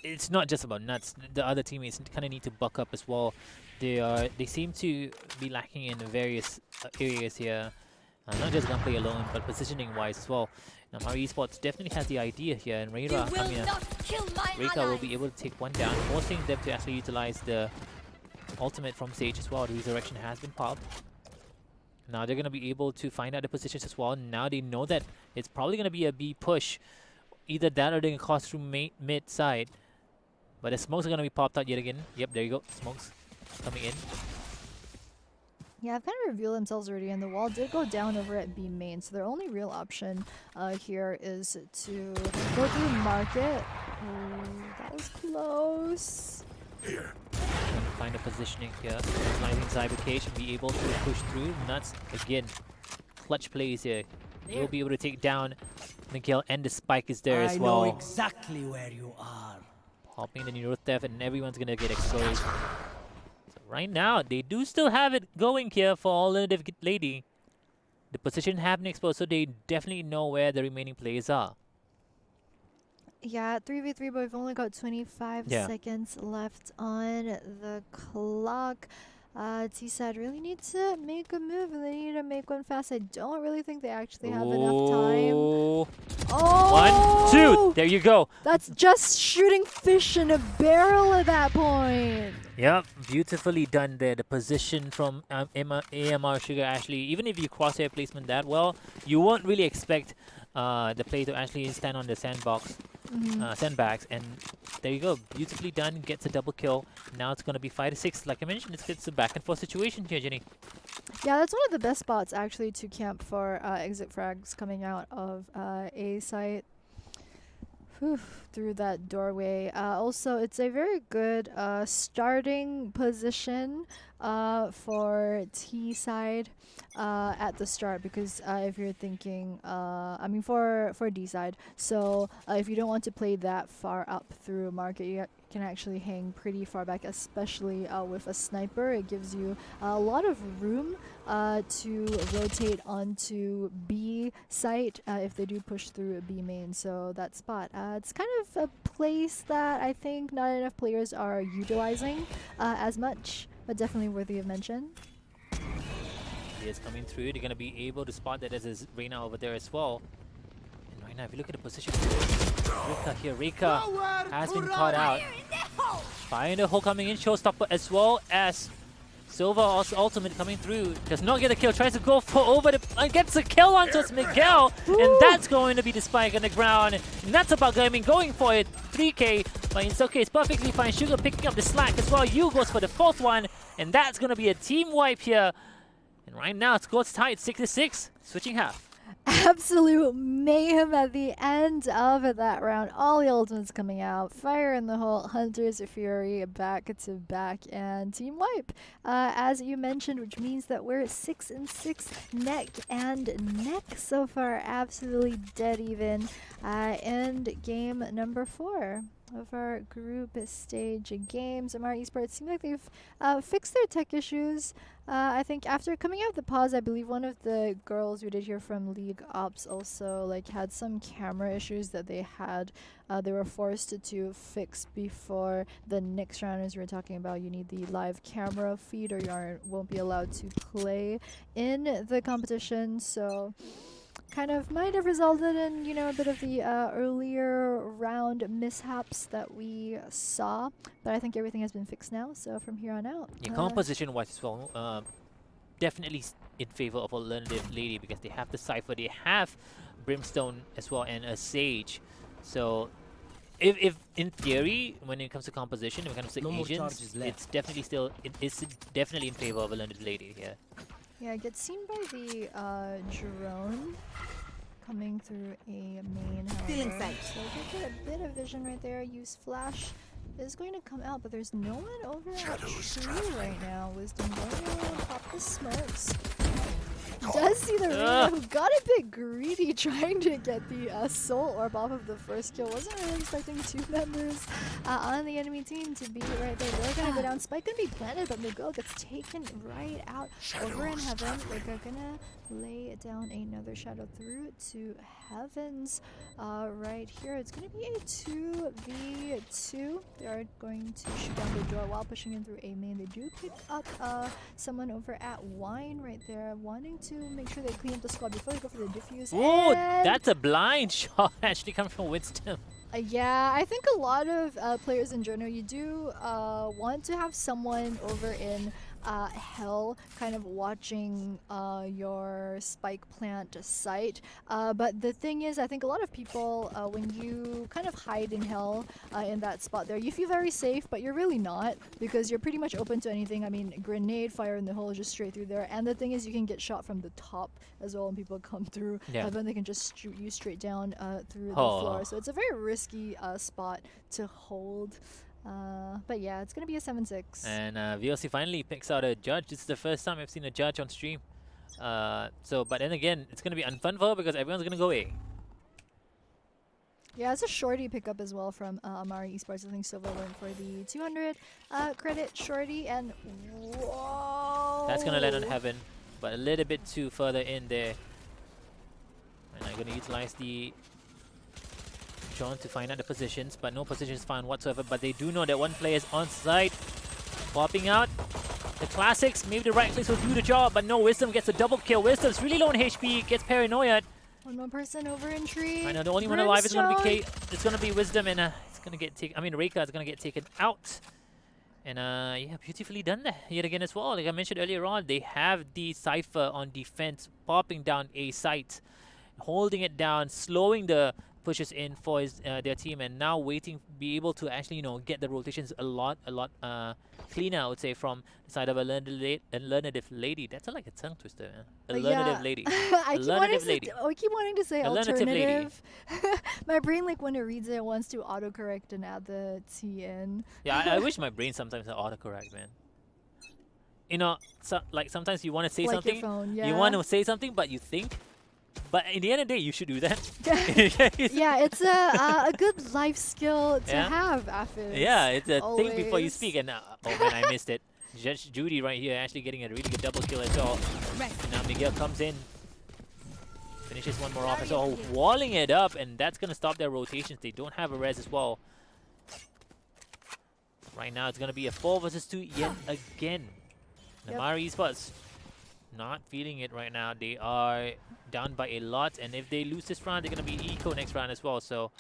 Speaker 2: it's not just about Nuts. The other teammates kind of need to buck up as well. They seem to be lacking in various areas here. Not just gunplay alone, but positioning wise as well. Now, Amari Esports definitely has the idea here, and Reika will be able to take one down, forcing them to actually utilize the ultimate from stage as well. The resurrection has been popped. Now they're going to be able to find out the positions as well. Now they know that it's probably going to be a B push. Either that or they're going to cross through mid side. But the smokes are going to be popped out yet again. Yep, there you go. Smokes coming in.
Speaker 1: Yeah, I've kind of revealed themselves already, and the wall did go down over at B main. So their only real option here is to go through market. Oh, that was close.
Speaker 3: Here.
Speaker 2: Find a positioning here. Utilizing Cyber Cage and be able to push through. Nuts again. clutch plays here. You'll be able to take down Miguel, and the spike is there as
Speaker 5: I
Speaker 2: well.
Speaker 5: know exactly where you are.
Speaker 2: Popping the neuro theft, and everyone's gonna get exposed. So right now, they do still have it going here for Alernative.lady. The position have been exposed, so they definitely know where the remaining players are.
Speaker 1: Yeah, 3v3, but we've only got 25
Speaker 2: Yeah.
Speaker 1: seconds left on the clock. T-Side really needs to make a move, and they need to make one fast. I don't really think they actually have enough time.
Speaker 2: Ooh.
Speaker 1: Oh!
Speaker 2: 1, 2. There you go.
Speaker 1: That's just shooting fish in a barrel at that point.
Speaker 2: Yep, beautifully done there. The position from AMR Sugar actually, even if you crosshair placement that well, you won't really expect the player to actually stand on the sandbags, and there you go, beautifully done, gets a double kill. Now it's going to be 5-6. Like I mentioned, it's a back and forth situation here, Jenny.
Speaker 1: Yeah, that's one of the best spots actually to camp for exit frags coming out of A site. Through that doorway. Also, it's a very good starting position for T side at the start, because if you're thinking, I mean for D side, so if you don't want to play that far up through market, you can actually hang pretty far back, especially with a sniper. It gives you a lot of room to rotate onto B site if they do push through a B main. So that spot, it's kind of a place that I think not enough players are utilizing as much, but definitely worthy of mention.
Speaker 2: He is coming through. They're going to be able to spot that as Reina over there as well. And right now, if you look at the position, Rika here, Rika has been caught out. Fire in the hole coming in, showstopper as well as Silva also ultimate coming through. Does not get a kill, tries to go for over the gets a kill onto Miguel, and that's going to be the spike on the ground. And that's about going for it. 3K, but in some case perfectly fine. Sugar picking up the slack as well. Yu goes for the fourth one, and that's going to be a team wipe here. And right now it scores tied 6-6, switching half.
Speaker 1: Absolute mayhem at the end of that round. All the ultimates coming out. Fire in the hole, Hunter's Fury back to back, and team wipe. As you mentioned, which means that we're 6-6 neck and neck so far. Absolutely dead even. And game number 4 of our group stage games. Amari Esports seem like they've fixed their tech issues. I think after coming out of the pause, I believe one of the girls we did hear from League Ops also had some camera issues that they had. They were forced to fix before the next round, as we were talking about. You need the live camera feed, or you won't be allowed to play in the competition. So kind of might have resulted in, a bit of the earlier round mishaps that we saw. But I think everything has been fixed now, so from here on out.
Speaker 2: Yeah, composition-wise as well, definitely in favor of Alernative.lady, because they have the Cypher, they have Brimstone as well, and a Sage. So if in theory, when it comes to composition, when it comes to agents, it's definitely in favor of Alernative.lady here.
Speaker 1: Yeah, it gets seen by the drone coming through a main,
Speaker 4: Feeling
Speaker 1: however.
Speaker 4: safe.
Speaker 1: So they get a bit of vision right there. Use flash is going to come out, but there's no one over at tree right now. Wisdom going to pop the smokes. Does see the Rita, who got a bit greedy trying to get the soul orb off of the first kill. Wasn't really expecting 2 members on the enemy team to be right there. They're gonna go down. Spike gonna be planted, but Miguel gets taken right out. Over in heaven, they're gonna lay down another shadow through to heavens right here. It's gonna be a 2v2. They are going to shoot down the door while pushing in through a main. They do pick up someone over at Wine right there, wanting to make sure they clean up the squad before they go for the diffuse.
Speaker 2: Oh, that's a blind shot actually coming from Winston.
Speaker 1: Yeah, I think a lot of players in general, you do want to have someone over in Hell kind of watching your spike plant site. But the thing is, I think a lot of people, when you kind of hide in Hell in that spot there, you feel very safe, but you're really not, because you're pretty much open to anything. I mean, grenade fire in the hole is just straight through there. And the thing is, you can get shot from the top as well when people come through.
Speaker 2: Yeah.
Speaker 1: Then they can just shoot you straight down through the floor. So it's a very risky spot to hold. But yeah, it's gonna be a 7-6.
Speaker 2: And VOC finally picks out a judge. This is the first time I've seen a judge on stream. But then again, it's gonna be unfun for her because everyone's gonna go A.
Speaker 1: Yeah, it's a shorty pickup as well from Amari Esports. I think Silva went for the 200 credit shorty, and whoa!
Speaker 2: That's gonna land on Heaven, but a little bit too further in there. And I'm gonna utilize the drone to find out the positions, but no positions found whatsoever. But they do know that one player is on site, popping out. The classics, maybe the right clicks will do the job, but no, Wisdom gets a double kill. Wisdom's really low on HP, gets paranoia.
Speaker 1: One more person over in tree.
Speaker 2: I know the only one alive is gonna be it's gonna be Wisdom, and it's gonna get taken. I mean, Reika is gonna get taken out. And yeah, beautifully done there yet again as well. Like I mentioned earlier on, they have the Cypher on defense, popping down a site, holding it down, slowing the pushes in for their team, and now waiting, be able to actually get the rotations a lot cleaner, I would say, from the side of Alernative.lady. That's like a tongue twister, man. Alernative.lady.
Speaker 1: I keep wanting to say
Speaker 2: Alernative.lady.
Speaker 1: alternative. My brain, like when it reads it, wants to autocorrect and add the T in.
Speaker 2: Yeah, I wish my brain sometimes would autocorrect, man. Like sometimes you want to say
Speaker 1: Like
Speaker 2: something,
Speaker 1: your phone, yeah.
Speaker 2: you want to say something, but you think. But in the end of the day, you should do that.
Speaker 1: Yeah, it's a good life skill to have, Afis.
Speaker 2: Yeah, it's a thing before you
Speaker 1: Always.
Speaker 2: speak. And oh man, I missed it. Judge Judy right here actually getting a really good double kill as well. Now Miguel comes in, finishes one more off as well, walling it up, and that's gonna stop their rotations. They don't have a res as well. Right now, it's gonna be a 4 versus 2 yet again. Amari Esports not feeling it right now. They are down by a lot, and if they lose this round, they're gonna be eco next round as well. So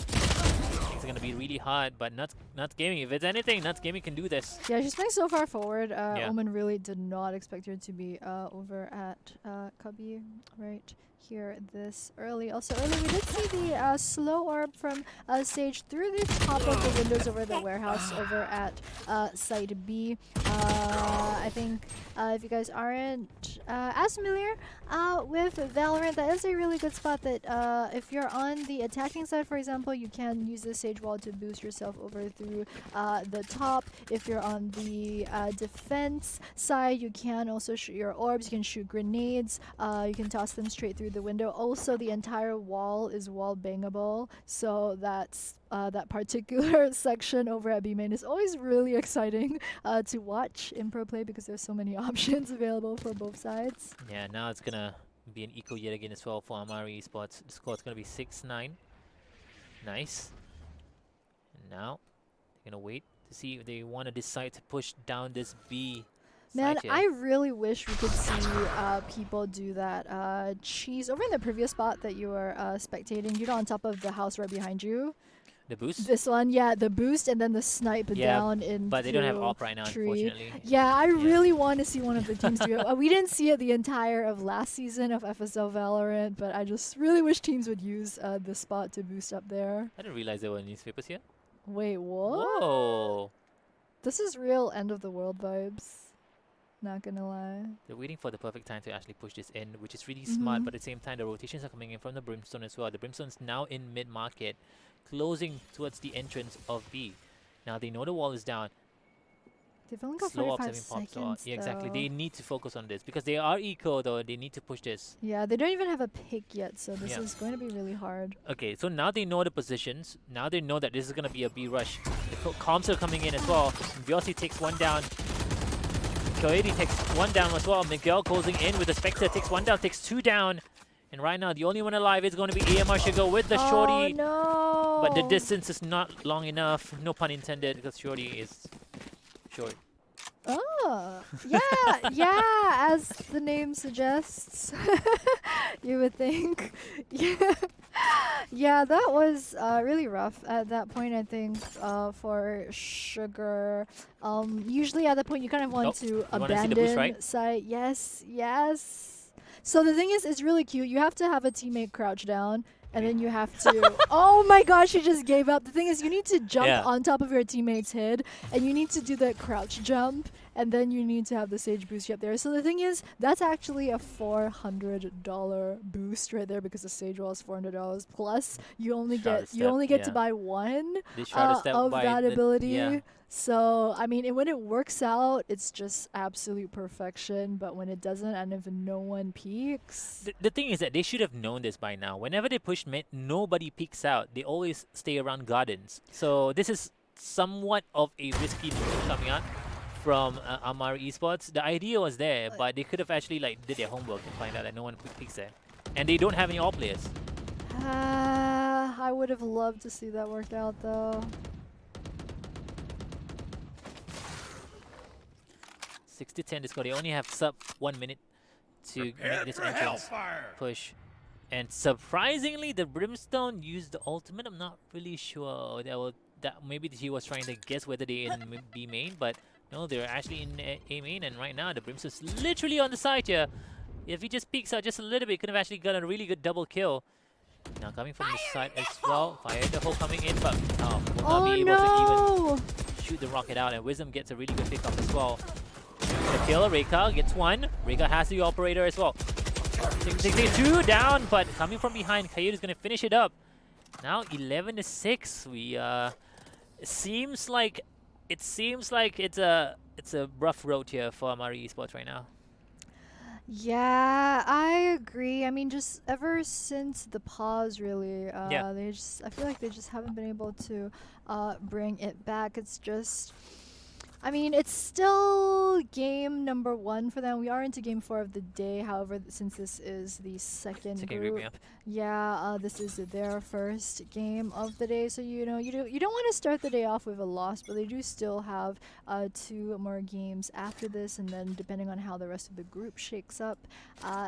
Speaker 2: it's gonna be really hard. But Nuts Gaming, if it's anything, Nuts Gaming can do this.
Speaker 1: Yeah, she's playing so far forward. Omen really did not expect her to be over at Cubby right here this early. Also early, we did see the slow orb from Sage through the top of the windows over the warehouse over at site B. I think if you guys aren't as familiar with Valorant, that is a really good spot that if you're on the attacking side, for example, you can use the Sage wall to boost yourself over through the top. If you're on the defense side, you can also shoot your orbs, you can shoot grenades, you can toss them straight through the window. Also, the entire wall is wall bangable, so that's that particular section over at B main is always really exciting to watch in pro play because there's so many options available for both sides.
Speaker 2: Yeah, now it's gonna be an eco yet again as well for Amari Esports. The score is gonna be 6-9. Nice. And now they're gonna wait to see if they want to decide to push down this B.
Speaker 1: Man, I really wish we could see people do that. Cheese over in the previous spot that you were spectating, on top of the house right behind you.
Speaker 2: The boost?
Speaker 1: This one, yeah, the boost and then the snipe down in.
Speaker 2: But they don't have op right now, unfortunately.
Speaker 1: Yeah, I really want to see one of the teams do it. We didn't see it the entire of last season of FSL Valorant, but I just really wish teams would use this spot to boost up there.
Speaker 2: I didn't realize there were newspapers here.
Speaker 1: Wait, what?
Speaker 2: Whoa!
Speaker 1: This is real end of the world vibes. Not gonna lie.
Speaker 2: They're waiting for the perfect time to actually push this in, which is really smart, but at the same time, the rotations are coming in from the Brimstone as well. The Brimstone's now in mid-market, closing towards the entrance of B. Now, they know the wall is down.
Speaker 1: They've only got
Speaker 2: Slow
Speaker 1: 45 seconds,
Speaker 2: yeah, exactly.
Speaker 1: though.
Speaker 2: They need to focus on this because they are eco, though. They need to push this.
Speaker 1: Yeah, they don't even have a pick yet, so this is going to be really hard.
Speaker 2: Okay, so now they know the positions. Now they know that this is going to be a B rush. The comms are coming in as well. Vyosi takes one down. Coyote takes one down as well. Miguel closing in with the Spectre, takes one down, takes two down. And right now, the only one alive is going to be AMR Sugar with the Shorty.
Speaker 1: No!
Speaker 2: But the distance is not long enough. No pun intended, because Shorty is short.
Speaker 1: Oh, yeah, as the name suggests, you would think. Yeah, that was really rough at that point, I think, for Sugar. Usually at that point, you kind of want to abandon
Speaker 2: boost, right?
Speaker 1: site. Yes. So the thing is, it's really cute. You have to have a teammate crouch down. And then you have to... Oh my gosh, she just gave up. The thing is, you need to jump on top of your teammate's head. And you need to do that crouch jump. and then you need to have the Sage boost up there. So the thing is, that's actually a $400 boost right there because the Sage wall is $400 plus. You only
Speaker 2: Shrouded
Speaker 1: get
Speaker 2: Step,
Speaker 1: to
Speaker 2: yeah.
Speaker 1: buy one
Speaker 2: The Shrouded Step
Speaker 1: of
Speaker 2: by
Speaker 1: that
Speaker 2: the-
Speaker 1: ability.
Speaker 2: yeah.
Speaker 1: So I mean, when it works out, it's just absolute perfection. But when it doesn't, and if no one peaks,
Speaker 2: The thing is that they should have known this by now. Whenever they push mid, nobody peeks out. They always stay around gardens. So this is somewhat of a risky move coming out from Amari Esports. The idea was there, but they could have actually like did their homework and find out that no one peeks there. And they don't have any all players.
Speaker 1: I would have loved to see that worked out though.
Speaker 2: 6-10 Discord. They only have sub 1 minute to make
Speaker 3: Prepare
Speaker 2: this
Speaker 3: for
Speaker 2: entrance
Speaker 3: hellfire.
Speaker 2: push. And surprisingly, the Brimstone used the ultimate. I'm not really sure. That maybe he was trying to guess whether they in B main, but no, they're actually in A main. And right now, the Brimstone's literally on the side here. If he just peeks out just a little bit, could have actually got a really good double kill. Now coming from the side as well. Fire in the hole coming in, but will not be able to even shoot the rocket out. And Wisdom gets a really good pick up as well. The kill, Reika gets one. Reika has the operator as well. 6-2 down, but coming from behind, Coyote is going to finish it up. Now 11-6. We it seems like it's a rough road here for Amari Esports right now.
Speaker 1: Yeah, I agree. I mean, just ever since the pause, really,
Speaker 2: Yeah.
Speaker 1: I feel like they just haven't been able to bring it back. It's just, I mean, it's still game number 1 for them. We are into game 4 of the day. However, since this is the second group,
Speaker 2: yeah.
Speaker 1: this is their first game of the day. So you don't want to start the day off with a loss, but they do still have 2 more games after this, and then depending on how the rest of the group shakes up,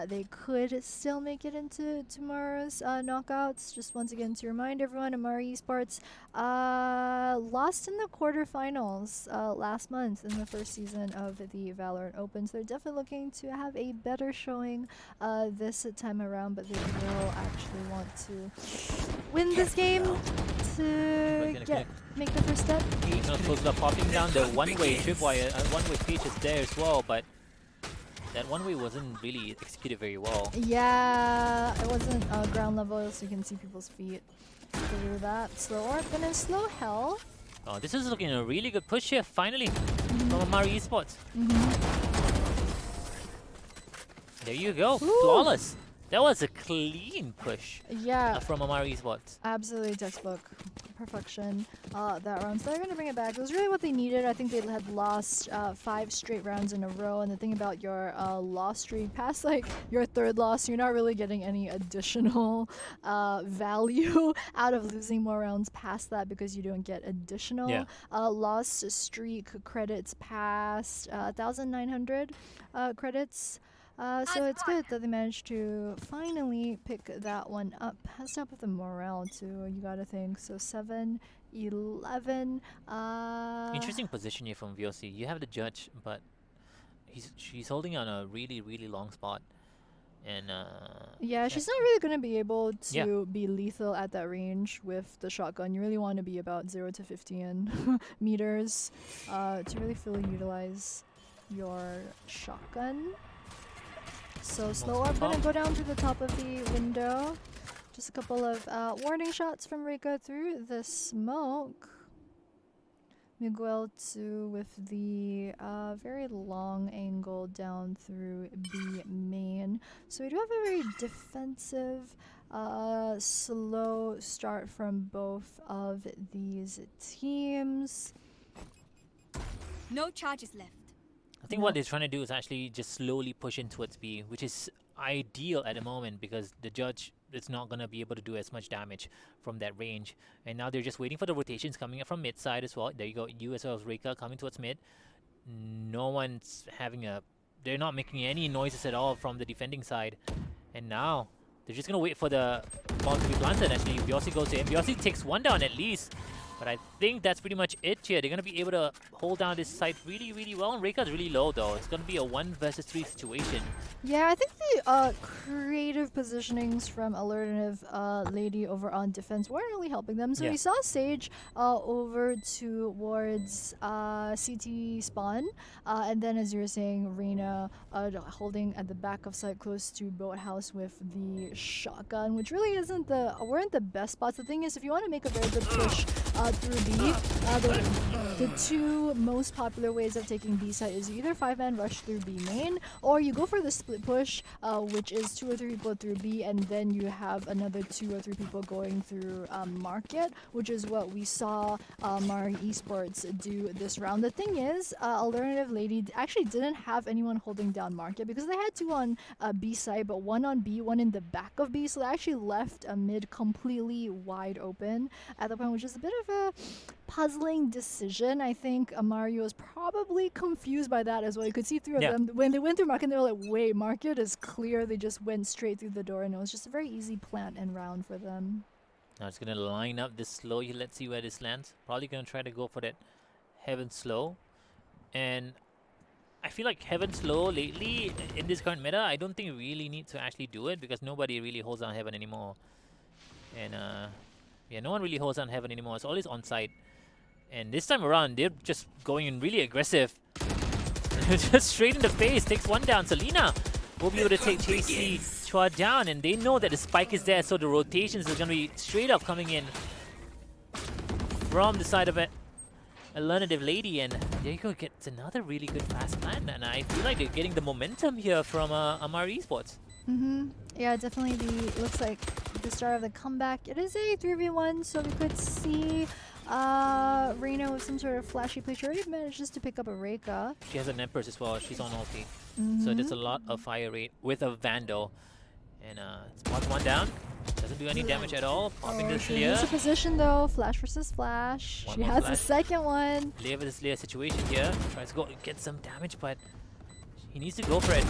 Speaker 1: they could still make it into tomorrow's knockouts. Just once again to remind everyone, Amari Esports lost in the quarterfinals last month in the first season of the VALORANT Open. So they're definitely looking to have a better showing this time around, but they will actually want to win this game to make the first step.
Speaker 2: Close up, popping down the one-way tripwire, one-way peach is there as well, but that one-way wasn't really executed very well.
Speaker 1: Yeah, it wasn't ground level, so you can see people's feet through that. Slow orb, gonna slow hell.
Speaker 2: Oh, this is looking a really good push here, finally, from Amari Esports. There you go, flawless. That was a clean push from Amari Esports.
Speaker 1: Absolutely textbook perfection that round. So they're going to bring it back. It was really what they needed. I think they had lost 5 straight rounds in a row. And the thing about your loss streak, past like your 3rd loss, you're not really getting any additional value out of losing more rounds past that because you don't get additional loss streak credits past 1,900 credits. So it's good that they managed to finally pick that one up. Has to help with the morale too, you gotta think. So 7-11.
Speaker 2: Interesting position here from VOC. You have the judge, but she's holding on a really, really long spot. And
Speaker 1: yeah, she's not really gonna be able to be lethal at that range with the shotgun. You really want to be about 0 to 15 meters to really fully utilize your shotgun. So slow orb gonna go down to the top of the window. Just a couple of warning shots from Reika through the smoke. Miguel too with the very long angle down through B main. So we do have a very defensive, slow start from both of these teams.
Speaker 4: No charges left.
Speaker 2: I think what they're trying to do is actually just slowly push in towards B, which is ideal at the moment because the judge is not going to be able to do as much damage from that range. And now they're just waiting for the rotations coming up from mid side as well. There you go, you as well as Reika coming towards mid. No one's having they're not making any noises at all from the defending side. And now they're just going to wait for the bomb to be planted. Actually, Biossi goes in. Biossi takes one down at least. But I think that's pretty much it here. They're going to be able to hold down this site really, really well. And Reika's really low, though. It's going to be a 1 versus 3 situation.
Speaker 1: Yeah, I think the creative positionings from Alernative.lady over on defense weren't really helping them. So
Speaker 2: Yeah.
Speaker 1: we saw Sage over towards CT spawn. And then, as you were saying, Reina holding at the back of site close to Boathouse with the shotgun, which really weren't the best spots. The thing is, if you want to make a very good push through B, the two most popular ways of taking B site is you either 5-man rush through B main, or you go for the split push, which is 2 or 3 people through B, and then you have another 2 or 3 people going through market, which is what we saw Amari Esports do this round. The thing is, Alernative.lady actually didn't have anyone holding down market because they had 2 on B side, but 1 on B, 1 in the back of B, so they actually left a mid completely wide open at the point, which is a bit of a puzzling decision. I think Amari was probably confused by that as well. You could see through them when they went through market, they were like, wait, market is clear. They just went straight through the door, and it was just a very easy plant and round for them.
Speaker 2: Now it's going to line up this slow. Let's see where this lands. Probably going to try to go for that Heaven slow. And I feel like Heaven slow lately in this current meta, I don't think you really need to actually do it because nobody really holds on Heaven anymore. And yeah, no one really holds on Heaven anymore. It's always on site. And this time around, they're just going in really aggressive. Just straight in the face. Takes 1 down. Selena will be able to take JC Chua down. And they know that the spike is there. So the rotations are going to be straight up coming in from the side of it. Alernative.lady. And there you go. Gets another really good fast plan. And I feel like they're getting the momentum here from Amari Esports.
Speaker 1: Yeah, definitely looks like the start of the comeback. It is a 3v1, so we could see Reina with some sort of flashy play. She already manages to pick up a Reika.
Speaker 2: She has an Empress as well. She's on ulti. So there's a lot of fire rate with a Vandal. And spots 1 down. Doesn't do any damage at all. Popping the
Speaker 1: She
Speaker 2: Slayer.
Speaker 1: needs a position though. Flash versus Flash.
Speaker 2: One
Speaker 1: She
Speaker 2: more
Speaker 1: has
Speaker 2: flash.
Speaker 1: the second one.
Speaker 2: Slayer versus Slayer situation here. Tries to go get some damage, but he needs to go for it.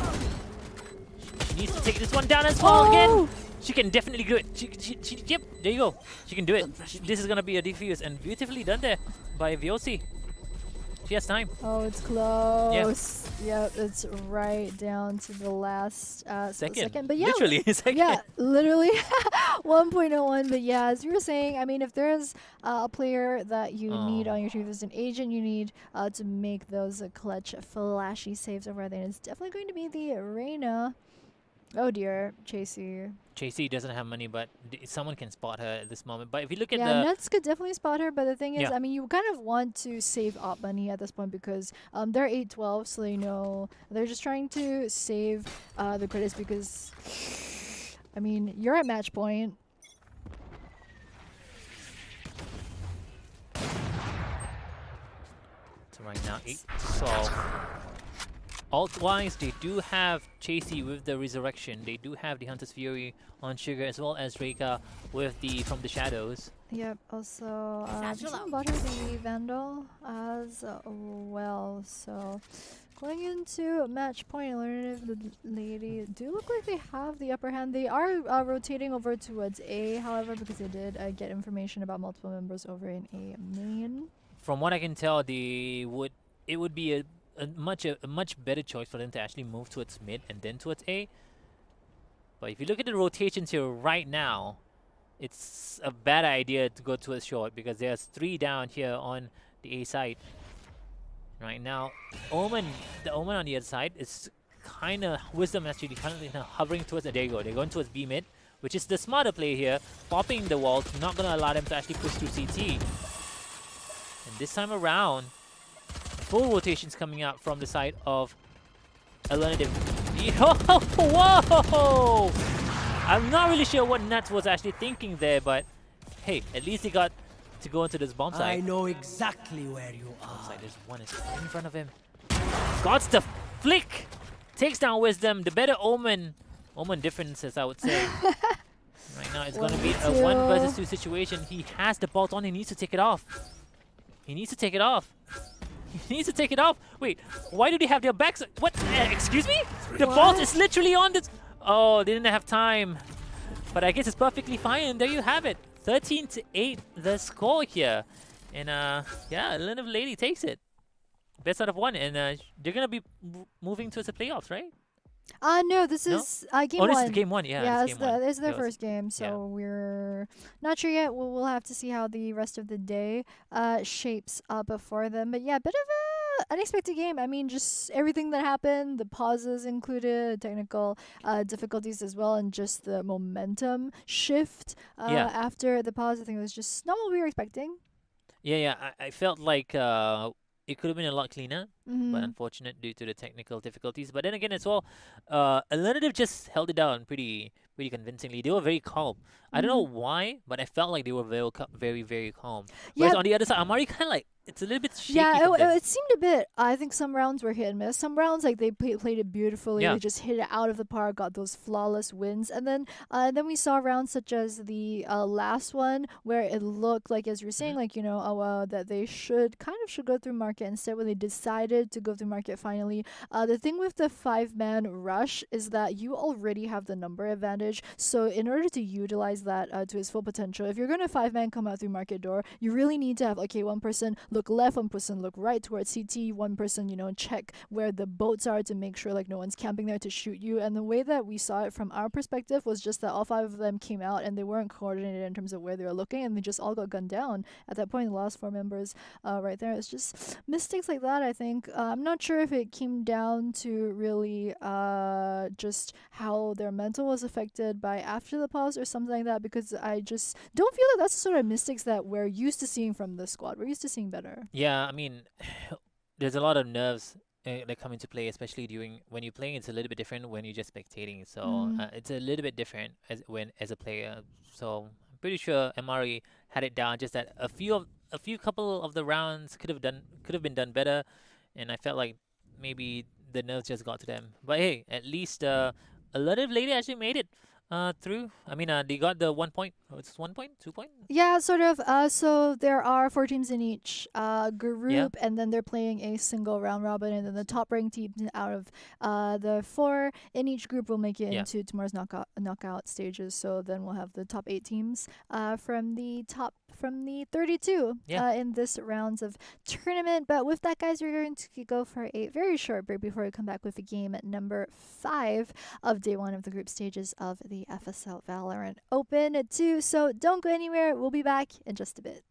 Speaker 2: She needs to take this one down as well again. She can definitely do it. Yep, there you go. She can do it. This is going to be a defuse, and beautifully done there by VOC. She has time.
Speaker 1: Oh, it's close. Yep, it's right down to the last second. But yeah,
Speaker 2: literally second.
Speaker 1: Yeah, literally 1.01. But yeah, as you were saying, I mean, if there's a player that you need on your team, if there's an agent you need to make those clutch, flashy saves over, then it's definitely going to be the Reina. Oh dear, Chasey.
Speaker 2: Chasey doesn't have money, but someone can spot her at this moment. But if you look at
Speaker 1: Yeah, Nuts could definitely spot her, but the thing is,
Speaker 2: Yeah.
Speaker 1: I mean, you kind of want to save op money at this point because they're 8-12, so they know they're just trying to save the credits because, I mean, you're at match point.
Speaker 2: So right now, 8-12. Alt-wise, they do have Chasey with the Resurrection. They do have the Hunter's Fury on Sugar, as well as Reika with the From the Shadows.
Speaker 1: Yep, also, someone bought her the Vandal as well, so going into match point, Alernative.lady do look like they have the upper hand. They are rotating over towards A, however, because they did get information about multiple members over in A main.
Speaker 2: From what I can tell, it would be a much better choice for them to actually move towards mid and then towards A. But if you look at the rotations here right now, it's a bad idea to go towards short because there's 3 down here on the A side. Right now, the Omen on the other side is kind of Wisdom actually kind of hovering towards there you go. They're going towards B mid, which is the smarter play here, popping the walls, not going to allow them to actually push through CT. And this time around, full rotations coming out from the side of Alernative. Whoa! I'm not really sure what Nuts was actually thinking there, but hey, at least he got to go into this bomb site.
Speaker 5: I know exactly where you are.
Speaker 2: Bomb site, there's one is in front of him. Got the flick! Takes down Wisdom, the better Omen differences, I would say. Right now, it's going to be a 1 versus 2 situation. He has the bolt on, he needs to take it off. He needs to take it off. He needs to take it off. Wait, why do they have their backs? What? Excuse me? The bolt is literally on this. Oh, they didn't have time. But I guess it's perfectly fine. And there you have it. 13-8 the score here. And yeah, Alernative.lady takes it. Best out of one, and they're gonna be moving towards the playoffs, right?
Speaker 1: No, this
Speaker 2: No?
Speaker 1: is game
Speaker 2: Oh, this is
Speaker 1: one.
Speaker 2: game one. Yeah, this
Speaker 1: Yeah,
Speaker 2: is
Speaker 1: it's
Speaker 2: game one.
Speaker 1: their
Speaker 2: It was,
Speaker 1: first game,
Speaker 2: yeah.
Speaker 1: so we're not sure yet. We'll have to see how the rest of the day shapes up for them. But yeah, bit of a unexpected game. I mean, just everything that happened, the pauses included, technical difficulties as well, and just the momentum shift
Speaker 2: Yeah.
Speaker 1: after the pause. I think it was just not what we were expecting.
Speaker 2: Yeah, yeah. I felt like it could have been a lot cleaner, but
Speaker 1: Mm-hmm.
Speaker 2: unfortunate due to the technical difficulties. But then again, as well, Alternative just held it down pretty convincingly. They were very calm. I don't know
Speaker 1: Mm-hmm.
Speaker 2: why, but I felt like they were very, very calm. Whereas
Speaker 1: Yeah,
Speaker 2: on the other side, Amari kind of like it's a little bit shaky
Speaker 1: yeah,
Speaker 2: from them.
Speaker 1: it seemed a bit. I think some rounds were hit and miss. Some rounds, like they played it beautifully.
Speaker 2: Yeah.
Speaker 1: They just hit it out of the park, got those flawless wins. And then we saw rounds such as the last one where it looked like, as you're saying,
Speaker 2: Hmm.
Speaker 1: like that they should go through market instead. When they decided to go through market finally, the thing with the 5-man rush is that you already have the number advantage. So in order to utilize that to its full potential, if you're gonna 5-man come out through market door, you really need to have okay, one person look left, one person look right towards CT, one person check where the boats are to make sure like no one's camping there to shoot you. And the way that we saw it from our perspective was just that all 5 of them came out and they weren't coordinated in terms of where they were looking, and they just all got gunned down at that point. The last 4 members right there. It's just mistakes like that. I think I'm not sure if it came down to really just how their mental was affected by after the pause or something like that, because I just don't feel that that's the sort of mistakes that we're used to seeing from the squad. We're used to seeing better.
Speaker 2: Yeah, I mean, there's a lot of nerves that come into play, especially during when you're playing. It's a little bit different when you're just spectating. So
Speaker 1: Mm.
Speaker 2: it's a little bit different as a player. So I'm pretty sure Amari had it down. Just that a few couple of the rounds could have been done better, and I felt like maybe the nerves just got to them. But hey, at least a lot of lady actually made it through. I mean, they got the 1 point. Oh, it's 1 point, 2 point.
Speaker 1: Yeah, sort of. So there are 4 teams in each
Speaker 2: Yeah,
Speaker 1: group, and then they're playing a single round robin, and then the top ranked teams out of the 4 in each group will make it
Speaker 2: yeah,
Speaker 1: into tomorrow's knockout stages. So then we'll have the top 8 teams from the 32
Speaker 2: yeah.
Speaker 1: in this rounds of tournament. But with that, guys, we're going to go for a very short break before we come back with the game at number 5 of day 1 of the group stages of the FSL Valorant Open 2. So don't go anywhere. We'll be back in just a bit.